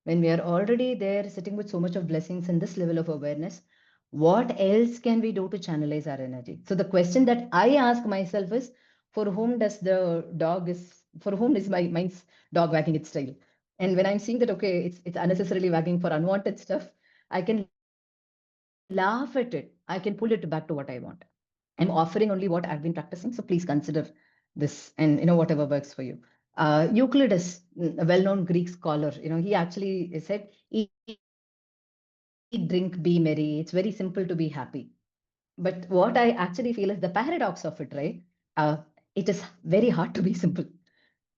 A: When we are already there sitting with so much of blessings and this level of awareness, what else can we do to channelize our energy? So the question that I ask myself is, for whom does the dog is for whom is my mind's dog wagging its tail? And when I'm seeing that, okay, it's unnecessarily wagging for unwanted stuff, I can laugh at it. I can pull it back to what I want. I'm offering only what I've been practicing. So please consider this, and whatever works for you. Euclides, a well-known Greek scholar, he actually said, "Eat, drink, be merry. It's very simple to be happy." But what I actually feel is the paradox of it, right? It is very hard to be simple.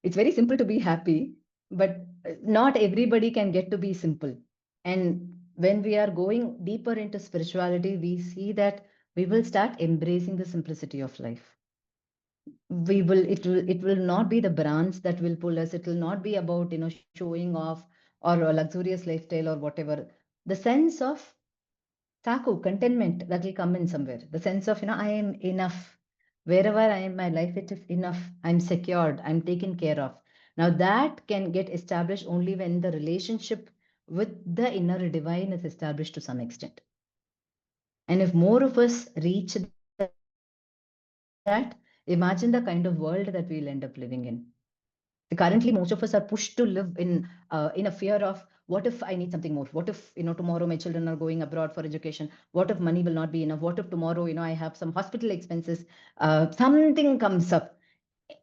A: It's very simple to be happy, but not everybody can get to be simple. And when we are going deeper into spirituality, we see that we will start embracing the simplicity of life. It will not be the brands that will pull us. It will not be about showing off or a luxurious lifestyle or whatever. The sense of Taku, contentment that will come in somewhere. The sense of, I am enough. Wherever I am in my life, it is enough. I'm secured. I'm taken care of. Now, that can get established only when the relationship with the inner divine is established to some extent. And if more of us reach that, imagine the kind of world that we'll end up living in. Currently, most of us are pushed to live in a fear of, what if I need something more? What if tomorrow my children are going abroad for education? What if money will not be enough? What if tomorrow I have some hospital expenses? Something comes up.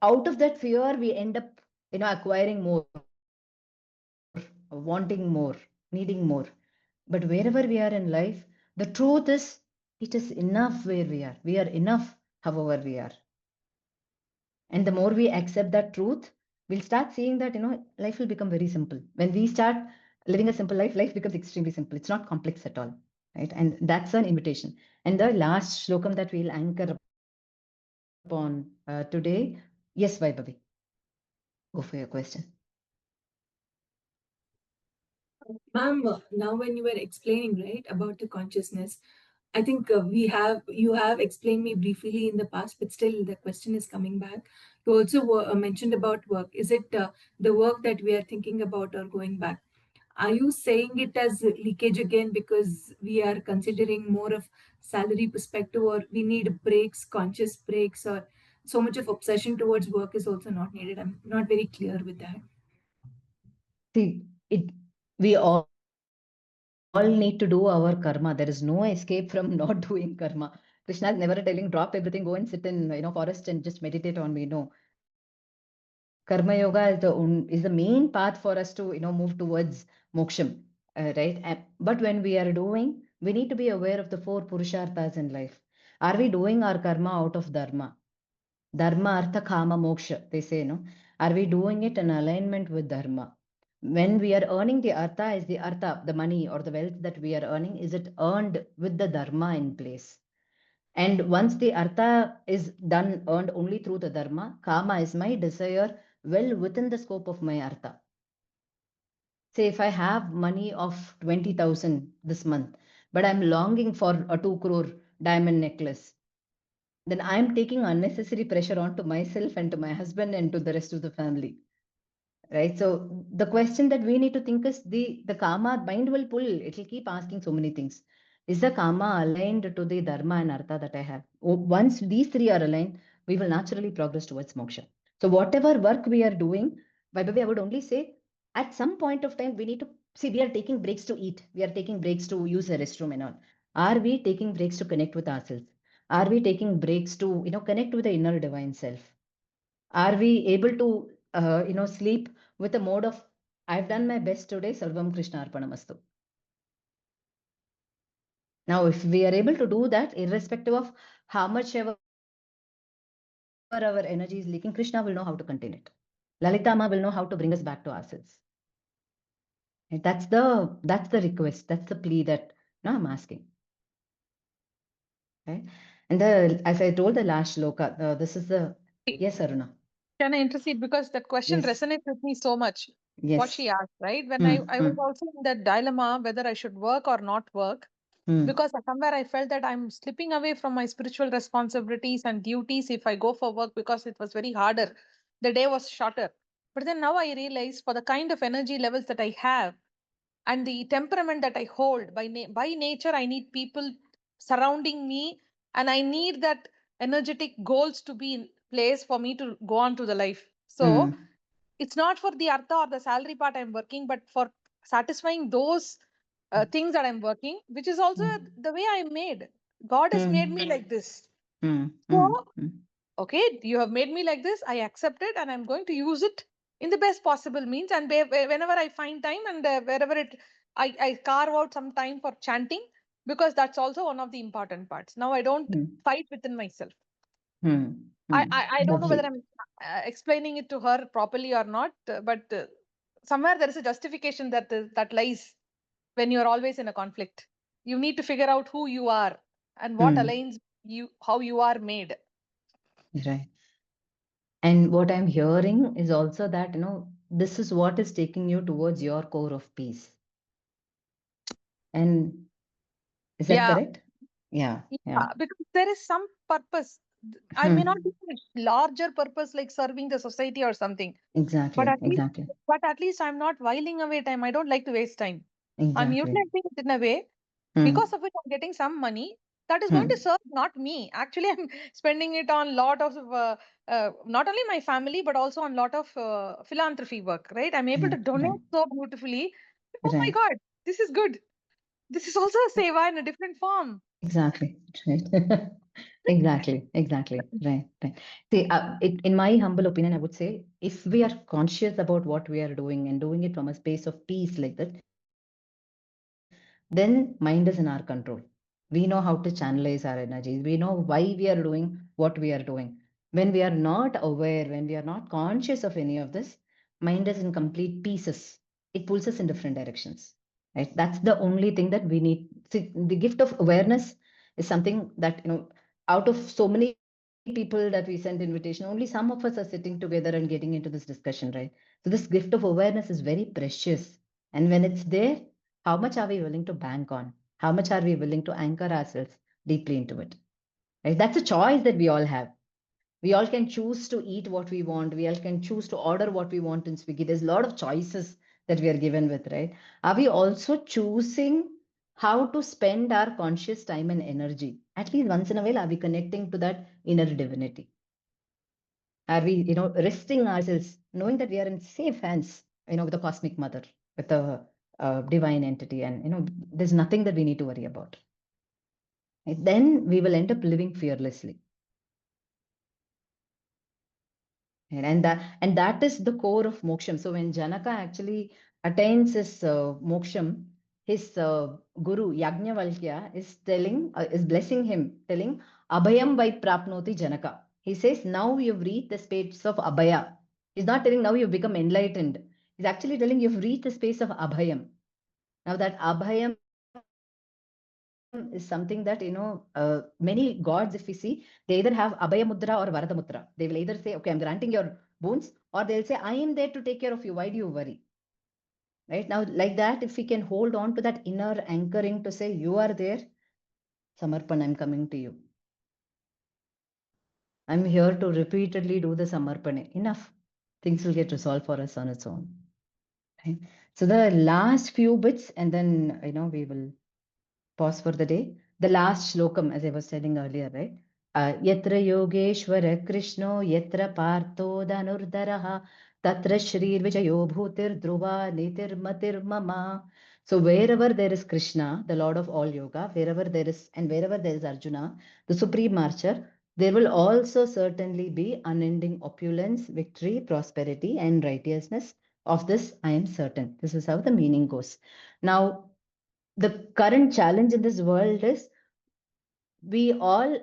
A: Out of that fear, we end up acquiring more, wanting more, needing more. But wherever we are in life, the truth is, it is enough where we are. We are enough however we are. And the more we accept that truth, we'll start seeing that life will become very simple. When we start living a simple life, life becomes extremely simple. It's not complex at all, right? And that's an invitation. And the last shlokam that we'll anchor upon today, yes, Vaibhavi, go for your question.
G: Ma'am, now when you were explaining, right, about the consciousness, I think you have explained me briefly in the past, but still the question is coming back. You also mentioned about work. Is it the work that we are thinking about or going back? Are you saying it as leakage again because we are considering more of salary perspective, or we need breaks, conscious breaks, or so much of obsession towards work is also not needed? I'm not very clear with that.
A: See, we all need to do our karma. There is no escape from not doing karma. Krishna is never telling drop everything, go and sit in forest and just meditate on me. No, karma yoga is the main path for us to move towards moksham, right? But when we are doing, we need to be aware of the four purusharthas in life. Are we doing our karma out of dharma? Dharma, artha, kama, moksha, they say, no? Are we doing it in alignment with dharma? When we are earning the artha, is the artha, the money or the wealth that we are earning, is it earned with the dharma in place? And once the artha is done, earned only through the dharma, kama is my desire well within the scope of my artha. Say if I have money of 20,000 this month, but I'm longing for a 2 crore diamond necklace, then I'm taking unnecessary pressure onto myself and to my husband and to the rest of the family. Right. So the question that we need to think is the karma mind will pull, it will keep asking so many things. Is the karma aligned to the dharma and artha that I have? Once these three are aligned, we will naturally progress towards moksha. So whatever work we are doing, by the way, I would only say at some point of time we need to see, we are taking breaks to eat, we are taking breaks to use a restroom and all. Are we taking breaks to connect with ourselves? Are we taking breaks to connect with the inner divine self? Are we able to sleep with a mode of, I've done my best today, Sarvam Krishna Arpanamastu. Now, if we are able to do that, irrespective of how much ever our energy is leaking, Krishna will know how to contain it. Lalita Amma will know how to bring us back to ourselves. And that's the request, that's the plea that I'm asking. Right? And as I told the last shloka, this is the, yes, Aruna.
B: Can I intercede? Because that question
A: Yes,
B: resonates with me so much. What
A: yes.
B: she asked, right? When I was also in that dilemma whether I should work or not work, because somewhere I felt that I'm slipping away from my spiritual responsibilities and duties if I go for work because it was very harder. The day was shorter. But then now I realize for the kind of energy levels that I have and the temperament that I hold by nature, I need people surrounding me, and I need that energetic goals to be in place for me to go on to the life. So it's not for the artha or the salary part I'm working, but for satisfying those things that I'm working, which is also the way I'm made. God has made me like this. So, okay, you have made me like this. I accept it, and I'm going to use it in the best possible means. And whenever I find time, and wherever I carve out some time for chanting, because that's also one of the important parts. Now I don't fight within myself. I don't know whether I'm explaining it to her properly or not, but somewhere there is a justification that lies when you're always in a conflict. You need to figure out who you are and what aligns you, how you are made.
A: Right. And what I'm hearing is also that, this is what is taking you towards your core of peace. And is that correct? Yeah.
B: Because there is some purpose. I may not be a larger purpose like serving the society or something.
A: Exactly.
B: But at least I'm not whiling away time. I don't like to waste time. I'm
A: Exactly.
B: utilizing it in a way because of which I'm getting some money that is going to serve not me. Actually, I'm spending it on lot of not only my family but also on lot of philanthropy work. Right? I'm able to donate so beautifully. Oh my God, this is good. This is also a seva in a different form.
A: Exactly. Right. Exactly. Right. See, in my humble opinion, I would say if we are conscious about what we are doing and doing it from a space of peace like that, then mind is in our control. We know how to channelize our energies. We know why we are doing what we are doing. When we are not aware, when we are not conscious of any of this, mind is in complete pieces. It pulls us in different directions. Right? That's the only thing that we need. See, the gift of awareness is something that, out of so many people that we send invitation, only some of us are sitting together and getting into this discussion, right? So this gift of awareness is very precious. And when it's there, how much are we willing to bank on? How much are we willing to anchor ourselves deeply into it? Right? That's a choice that we all have. We all can choose to eat what we want. We all can choose to order what we want in Swiggy. There's a lot of choices that we are given with, right? Are we also choosing how to spend our conscious time and energy? At least once in a while, are we connecting to that inner divinity? Are we, resting ourselves, knowing that we are in safe hands, with the cosmic mother, with the divine entity, and there's nothing that we need to worry about. Right? Then we will end up living fearlessly. And that is the core of moksham. So when Janaka actually attains his moksham, his guru Yajnavalkya is blessing him, telling Abhayam vai prapnoti Janaka. He says, now you've reached the space of Abhaya. He's not telling now you've become enlightened. He's actually telling you've reached the space of Abhayam. Now that Abhayam is something that, many gods, if we see, they either have Abhaya Mudra or Varada Mudra. They will either say, okay, I'm granting your boons, or they'll say, I am there to take care of you. Why do you worry? Right? Now, like that, if we can hold on to that inner anchoring to say, you are there, Samarpan, I'm coming to you. I'm here to repeatedly do the Samarpane. Enough. Things will get resolved for us on its own. Right? So the last few bits, and then, we will pause for the day. The last shlokam, as I was telling earlier, right? Yatra Yogeshwara Krishno, Yatra Partho Dhanurdaraha, Tatra Shrir Vijayo Bhutir Dhruva Nitir Matir Mama. So wherever there is Krishna, the Lord of all yoga, wherever there is Arjuna, the supreme marcher, there will also certainly be unending opulence, victory, prosperity, and righteousness. Of this, I am certain. This is how the meaning goes. Now, the current challenge in this world is we all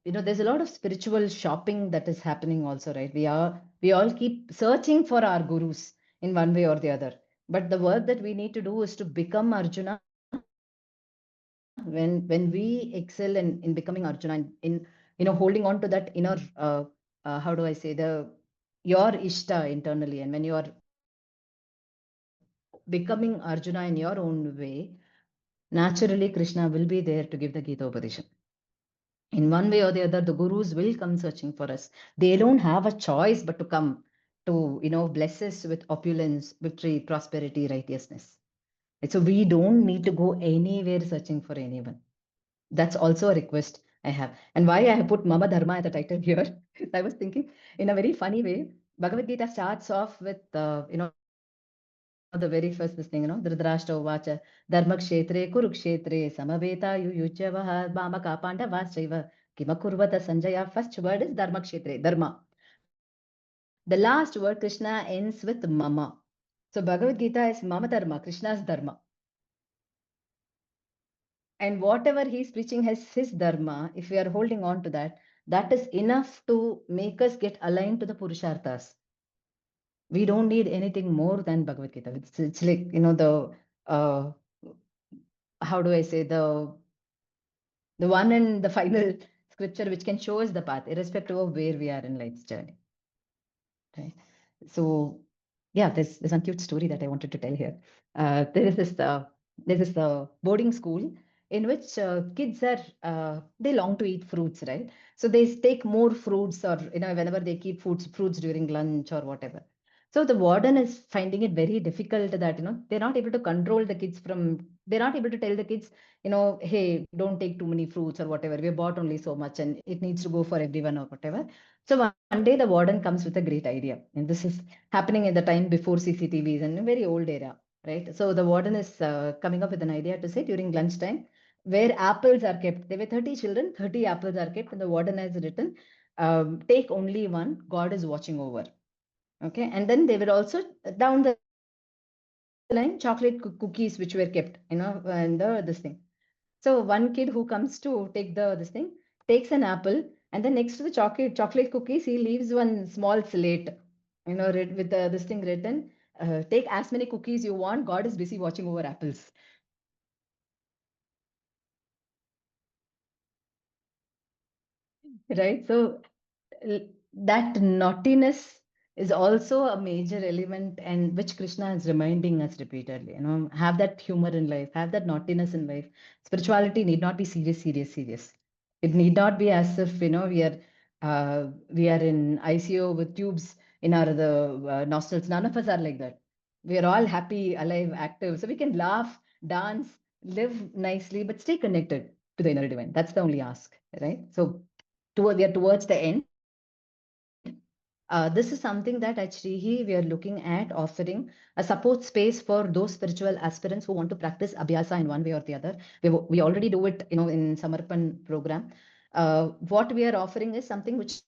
A: there's a lot of spiritual shopping that is happening also, right? We all keep searching for our gurus in one way or the other, but the work that we need to do is to become Arjuna. When we excel in becoming Arjuna, in holding on to that inner how do I say, the your ishta internally, and when you are becoming Arjuna in your own way, naturally Krishna will be there to give the Gita Upadesha. In one way or the other, the gurus will come searching for us. They don't have a choice but to come to, bless us with opulence, victory, prosperity, righteousness. And so we don't need to go anywhere searching for anyone. That's also a request I have. And why I have put Mama Dharma as a title here, I was thinking in a very funny way. Bhagavad Gita starts off with, the very first this thing, Dhritarashtra Uvacha, Dharmakshetre Kurukshetre, Samaveta Yuyujyavaha, Bhamaka Pandavasaiva, Kimakurvata Sanjaya. First word is Dharmakshetre, Dharma. The last word, Krishna, ends with Mama. So Bhagavad Gita is Mama Dharma, Krishna's Dharma. And whatever he's preaching as his Dharma, if we are holding on to that, that is enough to make us get aligned to the Purusharthas. We don't need anything more than Bhagavad Gita. It's like, uh, how do I say, the one and the final scripture which can show us the path, irrespective of where we are in life's journey. Right. So, yeah, there's one cute story that I wanted to tell here. There is this boarding school in which kids are they long to eat fruits, right? So they take more fruits, or whenever they keep fruits during lunch or whatever. So the warden is finding it very difficult that they're not able to control the kids from. They're not able to tell the kids, hey, don't take too many fruits or whatever. We bought only so much, and it needs to go for everyone or whatever. So one day the warden comes with a great idea, and this is happening at the time before CCTVs and a very old era, right? So the warden is coming up with an idea to say during lunchtime, where apples are kept. There were 30 children, 30 apples are kept, and the warden has written, take only one, God is watching over. Okay, and then they were also down the line chocolate cookies which were kept, and this thing. So one kid who comes to take this thing takes an apple, and then next to the chocolate cookies, he leaves one small slate, with this thing written, take as many cookies you want. God is busy watching over apples. Right. So that naughtiness is also a major element, and which Krishna is reminding us repeatedly. Have that humor in life, have that naughtiness in life. Spirituality need not be serious. It need not be as if we are in ICU with tubes in our the nostrils. None of us are like that. We are all happy, alive, active, so we can laugh, dance, live nicely, but stay connected to the inner divine. That's the only ask, right? So we are towards the end. This is something that at Shreehi we are looking at offering a support space for those spiritual aspirants who want to practice abhyasa in one way or the other. We already do it, in Samarpan program. What we are offering is something which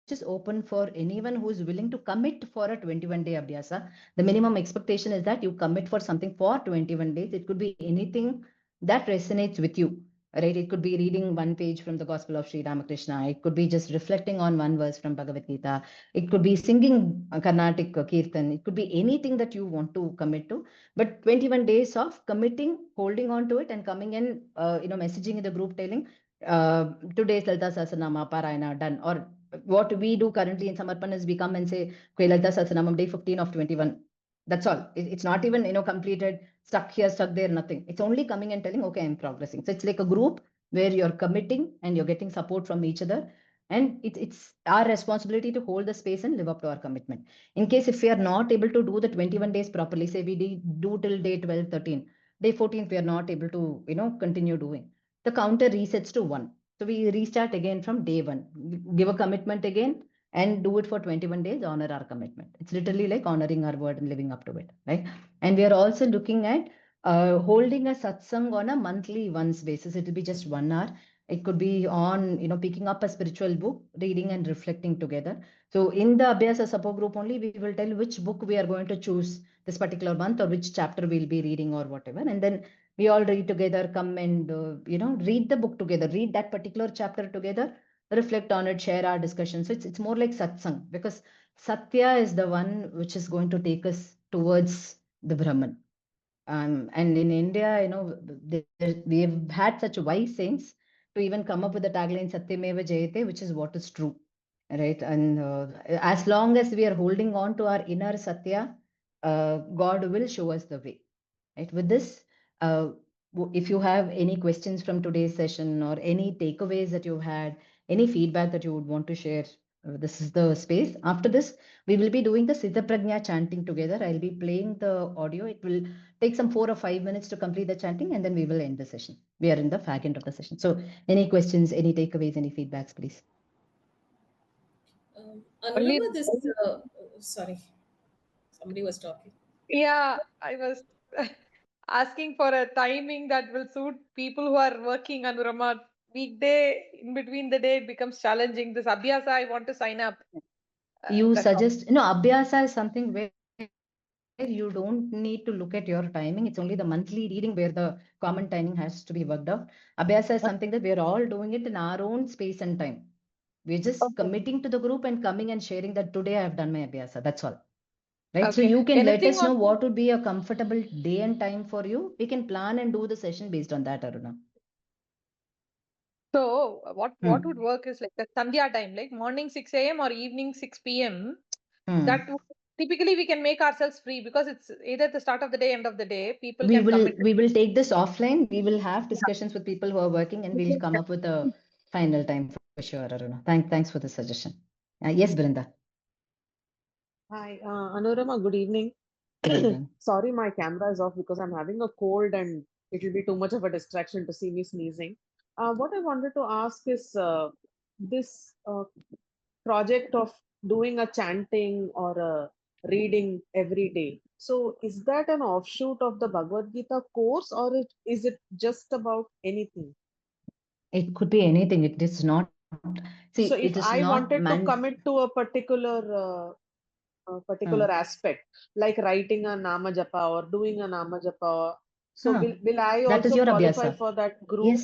A: is open for anyone who is willing to commit for a 21-day abhyasa. The minimum expectation is that you commit for something for 21 days. It could be anything that resonates with you. Right? It could be reading one page from the Gospel of Sri Ramakrishna. It could be just reflecting on one verse from Bhagavad Gita. It could be singing Carnatic Kirtan. It could be anything that you want to commit to. But 21 days of committing, holding on to it, and coming in, messaging in the group telling, today's Lalita Sahasranama Parayana done. Or what we do currently in Samarpan is we come and say, "Okay, Lalita Sahasranamam day 15 of 21." That's all. It's not even, completed, stuck here, stuck there, nothing. It's only coming and telling, okay, I'm progressing. So it's like a group where you're committing and you're getting support from each other. And it's our responsibility to hold the space and live up to our commitment. In case if we are not able to do the 21 days properly, say we do till day 12, 13, day 14, we are not able to, continue doing. The counter resets to 1. So we restart again from day 1. Give a commitment again and do it for 21 days, honor our commitment. It's literally like honoring our word and living up to it, right? And we are also looking at holding a satsang on a monthly once basis. It will be just 1 hour. It could be on, picking up a spiritual book, reading and reflecting together. So in the Abhyasa support group only, we will tell which book we are going to choose this particular month, or which chapter we'll be reading or whatever. And then we all read together, come and, read the book together, read that particular chapter together, reflect on it, share our discussion. So it's more like satsang, because Satya is the one which is going to take us towards the Brahman. And in India, we have had such wise saints to even come up with the tagline Satyameva Jayate, which is what is true, right? And as long as we are holding on to our inner Satya, God will show us the way. Right. With this, if you have any questions from today's session or any takeaways that you had, any feedback that you would want to share, this is the space. After this, we will be doing the Siddha Prajna chanting together. I'll be playing the audio. It will take some 4 or 5 minutes to complete the chanting, and then we will end the session. We are in the fag end of the session. So any questions, any takeaways, any feedbacks, please?
B: Only,
C: Anurama, this, sorry, somebody was talking.
B: yeah, I was asking for a timing that will suit people who are working, Anurama. Weekday, in between the day, it becomes challenging. This Abhyasa, I want to sign up.
A: You
B: That's all.
A: suggest, Abhyasa is something where you don't need to look at your timing. It's only the monthly reading where the common timing has to be worked out. Abhyasa is something that we're all doing it in our own space and time. We're just
B: Okay.
A: committing to the group and coming and sharing that today I have done my Abhyasa. That's all. Right. So
B: Okay.
A: you can let
B: Anything
A: us know
B: on
A: what would be a comfortable day and time for you. We can plan and do the session based on that, Aruna.
B: so what would
A: Hmm.
B: work is like the Sandhya time, like morning 6 a.m. or evening 6 p.m.
A: Hmm.
B: That typically we can make ourselves free because it's either the start of the day, end of the day. People
A: We
B: can
A: will
B: commit.
A: we will take this offline. We will have
B: Yeah.
A: discussions with people who are working and we'll come up with a final time for sure, Aruna. Thanks for the suggestion. Yes, Brinda.
I: Hi, Anorama, good evening.
A: Good evening.
I: Sorry, my camera is off because I'm having a cold and it will be too much of a distraction to see me sneezing. What I wanted to ask is this project of doing a chanting or a reading every day. So, is that an offshoot of the Bhagavad Gita course or is it just about anything?
A: It could be anything. It is not,
I: So,
A: see,
I: if
A: it is
I: I
A: not
I: wanted to
A: meant.
I: commit to a particular aspect, like writing a nama japa or doing a nama japa. So
A: Huh.
I: will I
A: That is
I: also
A: your
I: qualify
A: Abhyasa.
I: for that group?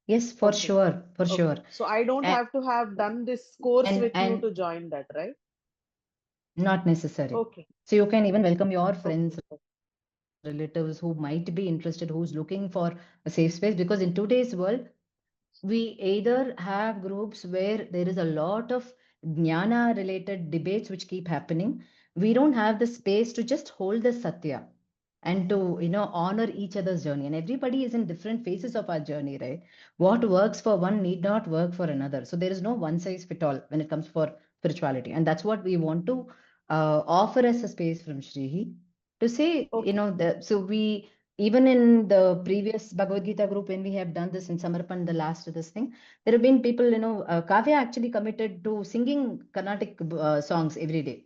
A: Yes, for
I: Okay,
A: sure, for
I: okay.
A: sure.
I: So I don't
A: And
I: have to have done this course with you
A: and
I: to join that, right?
A: not necessary.
I: Okay,
A: So you can even welcome your
I: okay,
A: friends, relatives who might be interested, who's looking for a safe space. Because in today's world, we either have groups where there is a lot of jnana related debates which keep happening. We don't have the space to just hold the satya and to honor each other's journey, and everybody is in different phases of our journey, right? What works for one need not work for another, so there is no one size fit all when it comes for spirituality, and that's what we want to offer as a space from Shreehi to say,
I: okay.
A: so we, even in the previous Bhagavad Gita group, when we have done this in Samarpan, the last this thing, there have been people, Kavya actually committed to singing Carnatic songs every day.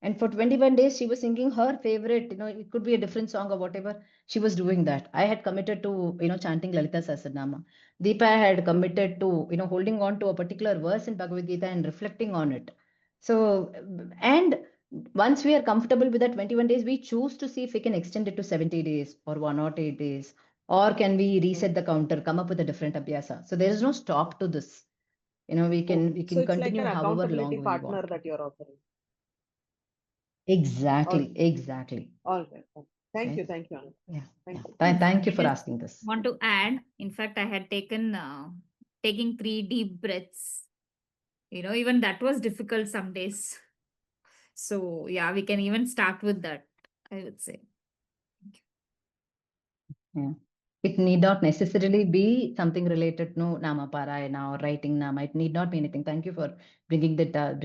A: And for 21 days, she was singing her favorite, it could be a different song or whatever. She was doing that. I had committed to, chanting Lalita Sahasranama. Deepa had committed to, holding on to a particular verse in Bhagavad Gita and reflecting on it. So, and once we are comfortable with that 21 days, we choose to see if we can extend it to 70 days or 108 days, or can we reset the counter, come up with a different abhyasa. So there is no stop to this. We can
I: Okay.
A: we
I: So
A: can
I: it's like
A: continue
I: an
A: however
I: accountability
A: long we
I: partner
A: want.
I: that you're offering. All,
A: Exactly.
I: all right.
A: Right?
I: Thank you, Anand.
A: Yeah.
I: Thank you.
A: Thank you
D: I
A: for
D: just
A: asking this.
D: want to add, in fact, I had taking 3 deep breaths. Even that was difficult some days. So yeah, we can even start with that, I would say.
A: Yeah. It need not necessarily be something related to Nama Parayana or writing Nama. It need not be anything. Thank you for bringing that up,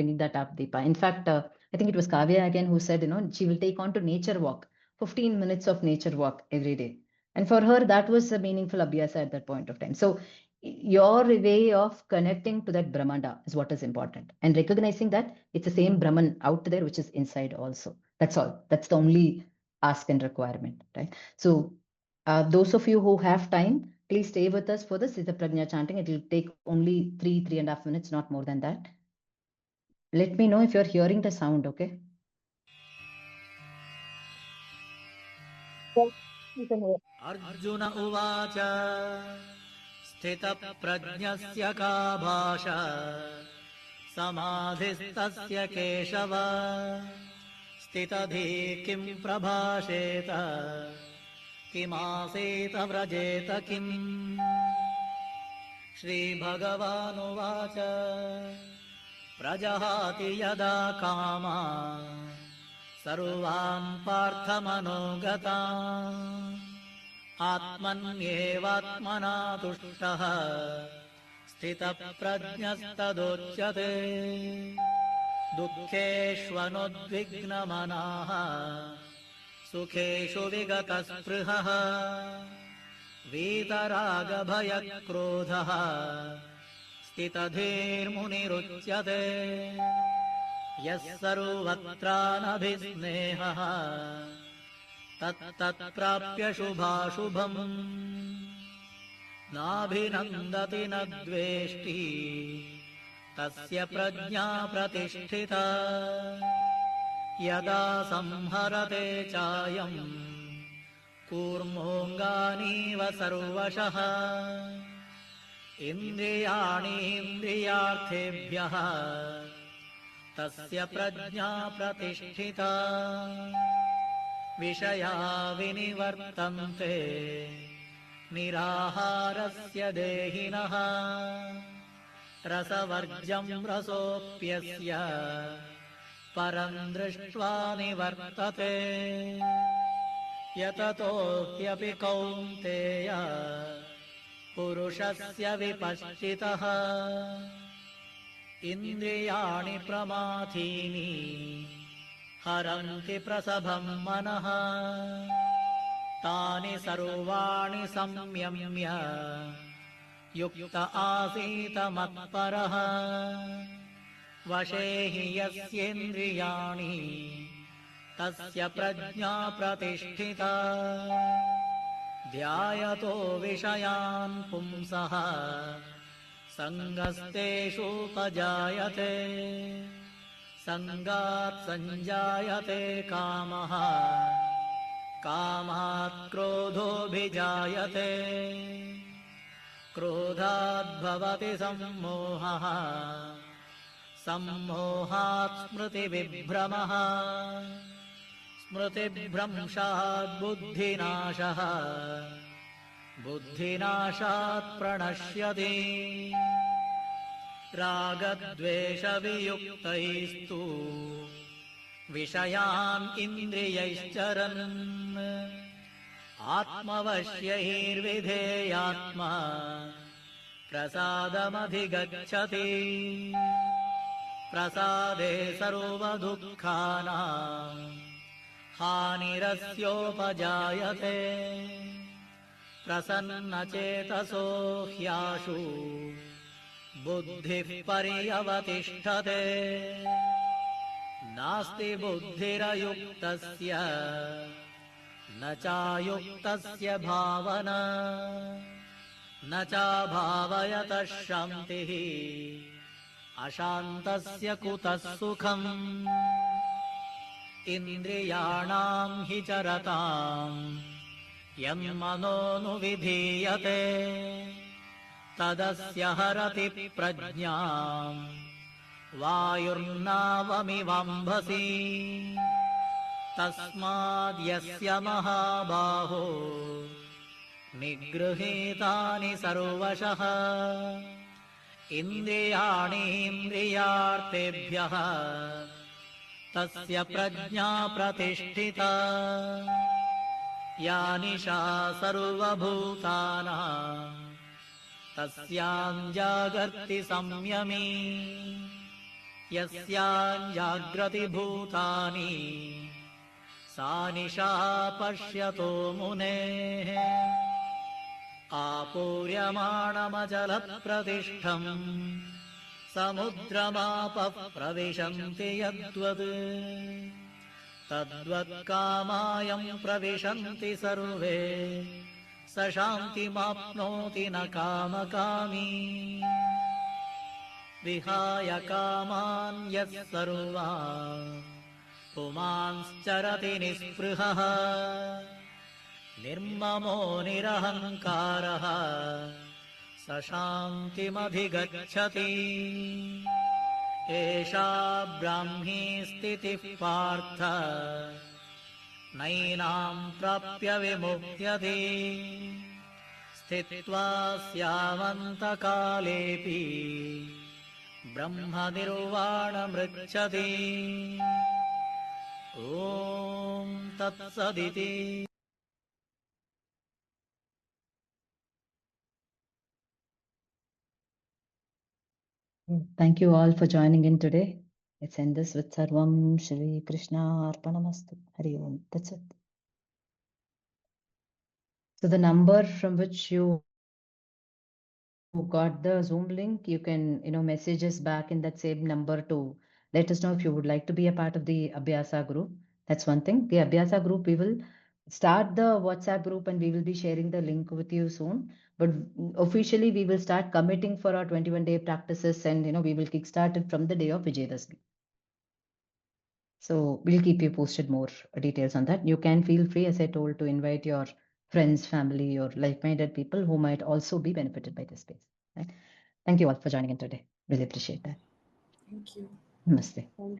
A: Deepa. In fact, I think it was Kavya again who said, she will take on to nature walk, 15 minutes of nature walk every day. And for her, that was a meaningful abhyasa at that point of time. So your way of connecting to that Brahmanda is what is important. And recognizing that it's the same Brahman out there, which is inside also. That's all. That's the only ask and requirement, right? So those of you who have time, please stay with us for the Sita Prajna chanting. It will take only 3.5 minutes, not more than that. Let me know if you're hearing the sound, okay?
B: Yes, you can hear.
E: Arjun उवाच स्थितप्रज्ञस्य का भाषा समाधिस्तस्य केशव स्थितधि किं प्रभाषेत किमासीत व्रजेत किम् श्रीभगवानुवाच प्रजहाति यदा कामा सर्वान् पार्थमनोगतान् आत्मन्येवात्मना तुष्टः स्थितप्रज्ञस्तदोच्यते दुःखेष्वनुद्विग्नमनाः सुखेषु विगतस्पृहः वीतरागभयक्रोधः स्थितधीर्मुनिरुच्यते यः सर्वत्रानभिस्नेहः तत्तत्प्राप्य शुभाशुभम् नाभिनन्दति न द्वेष्टि तस्य प्रज्ञा प्रतिष्ठिता यदा संहरते चायम् कूर्मोऽङ्गानीव सर्वशः इन्द्रियाणीन्द्रियार्थेभ्यः तस्य प्रज्ञा प्रतिष्ठिता विषया विनिवर्तन्ते निराहारस्य देहिनः रसवर्ज्यं रसोऽप्यस्य परं दृष्ट्वा निवर्तते यततो ह्यपि कौन्तेय पुरुषस्य विपश्चितः इन्द्रियाणि प्रमाथीनि हरन्ति प्रसभं मनः तानि सर्वाणि संयम्य युक्त आसीत मत्परः वशे हि यस्येन्द्रियाणि तस्य प्रज्ञा प्रतिष्ठिता ध्यायतो विषयान् पुंसः सङ्गस्तेषूपजायते सङ्गात् सञ्जायते कामः कामात् क्रोधोऽभिजायते क्रोधाद्भवति सम्मोहः सम्मोहात् स्मृतिविभ्रमः स्मृतिभ्रंशात् बुद्धिनाशः बुद्धिनाशात् प्रणश्यति रागद्वेषवियुक्तैस्तु विषयान् इन्द्रियैश्चरन् आत्मवश्यैर्विधेयात्मा प्रसादमधिगच्छति प्रसादे सर्वदुःखानां हानिरस्योपजायते प्रसन्नचेतसो ह्याशु बुद्धिः पर्यवतिष्ठते नास्ति बुद्धिरयुक्तस्य न चायुक्तस्य भावना न चाभावयतः शान्तिः अशान्तस्य कुतः सुखम् इन्द्रियाणां हि चरताम् यन्मनोनुविधीयते तदस्य हरति प्रज्ञाम् वायुर्नावमिवाम्भसि तस्माद्यस्य महाबाहो निगृहीतानि सर्वशः इन्द्रियाणीन्द्रियार्थेभ्यः तस्य प्रज्ञा प्रतिष्ठिता या निशा सर्वभूतानां तस्यां जागर्ति संयमी यस्यां जाग्रति भूतानि सा निशा पश्यतो मुनेः आपूर्यमाणमचलप्रतिष्ठम् समुद्रमापः प्रविशन्ति यद्वत् तद्वत्कामायं प्रविशन्ति सर्वे स शान्तिमाप्नोति न कामकामी विहाय कामान् यः सर्वान् पुमांश्चरति निःस्पृहः निर्ममो निरहङ्कारः स शान्तिमधिगच्छति एषा ब्राह्मी स्थितिः पार्थ नैनां प्राप्य विमुह्यति स्थित्वा स्यामन्तकालेऽपि ब्रह्मनिर्वाणमृच्छति ॐ तत्सदिति
A: Thank you all for joining in today. Let's end this with Sarvam Shri Krishna Arpanamastu. Hari Om. That's it. So the number from which you got the Zoom link, you can, message us back in that same number to Let us know if you would like to be a part of the Abhyasa group. That's one thing. The Abhyasa group, we will start the WhatsApp group and we will be sharing the link with you soon. But officially, we will start committing for our 21-day practices, and we will kickstart it from the day of Vijayadashmi. So we'll keep you posted more details on that. You can feel free, as I told, to invite your friends, family, or like-minded people who might also be benefited by this space. Right? Thank you all for joining in today. Really appreciate that.
C: Thank you.
A: Namaste.
I: Thank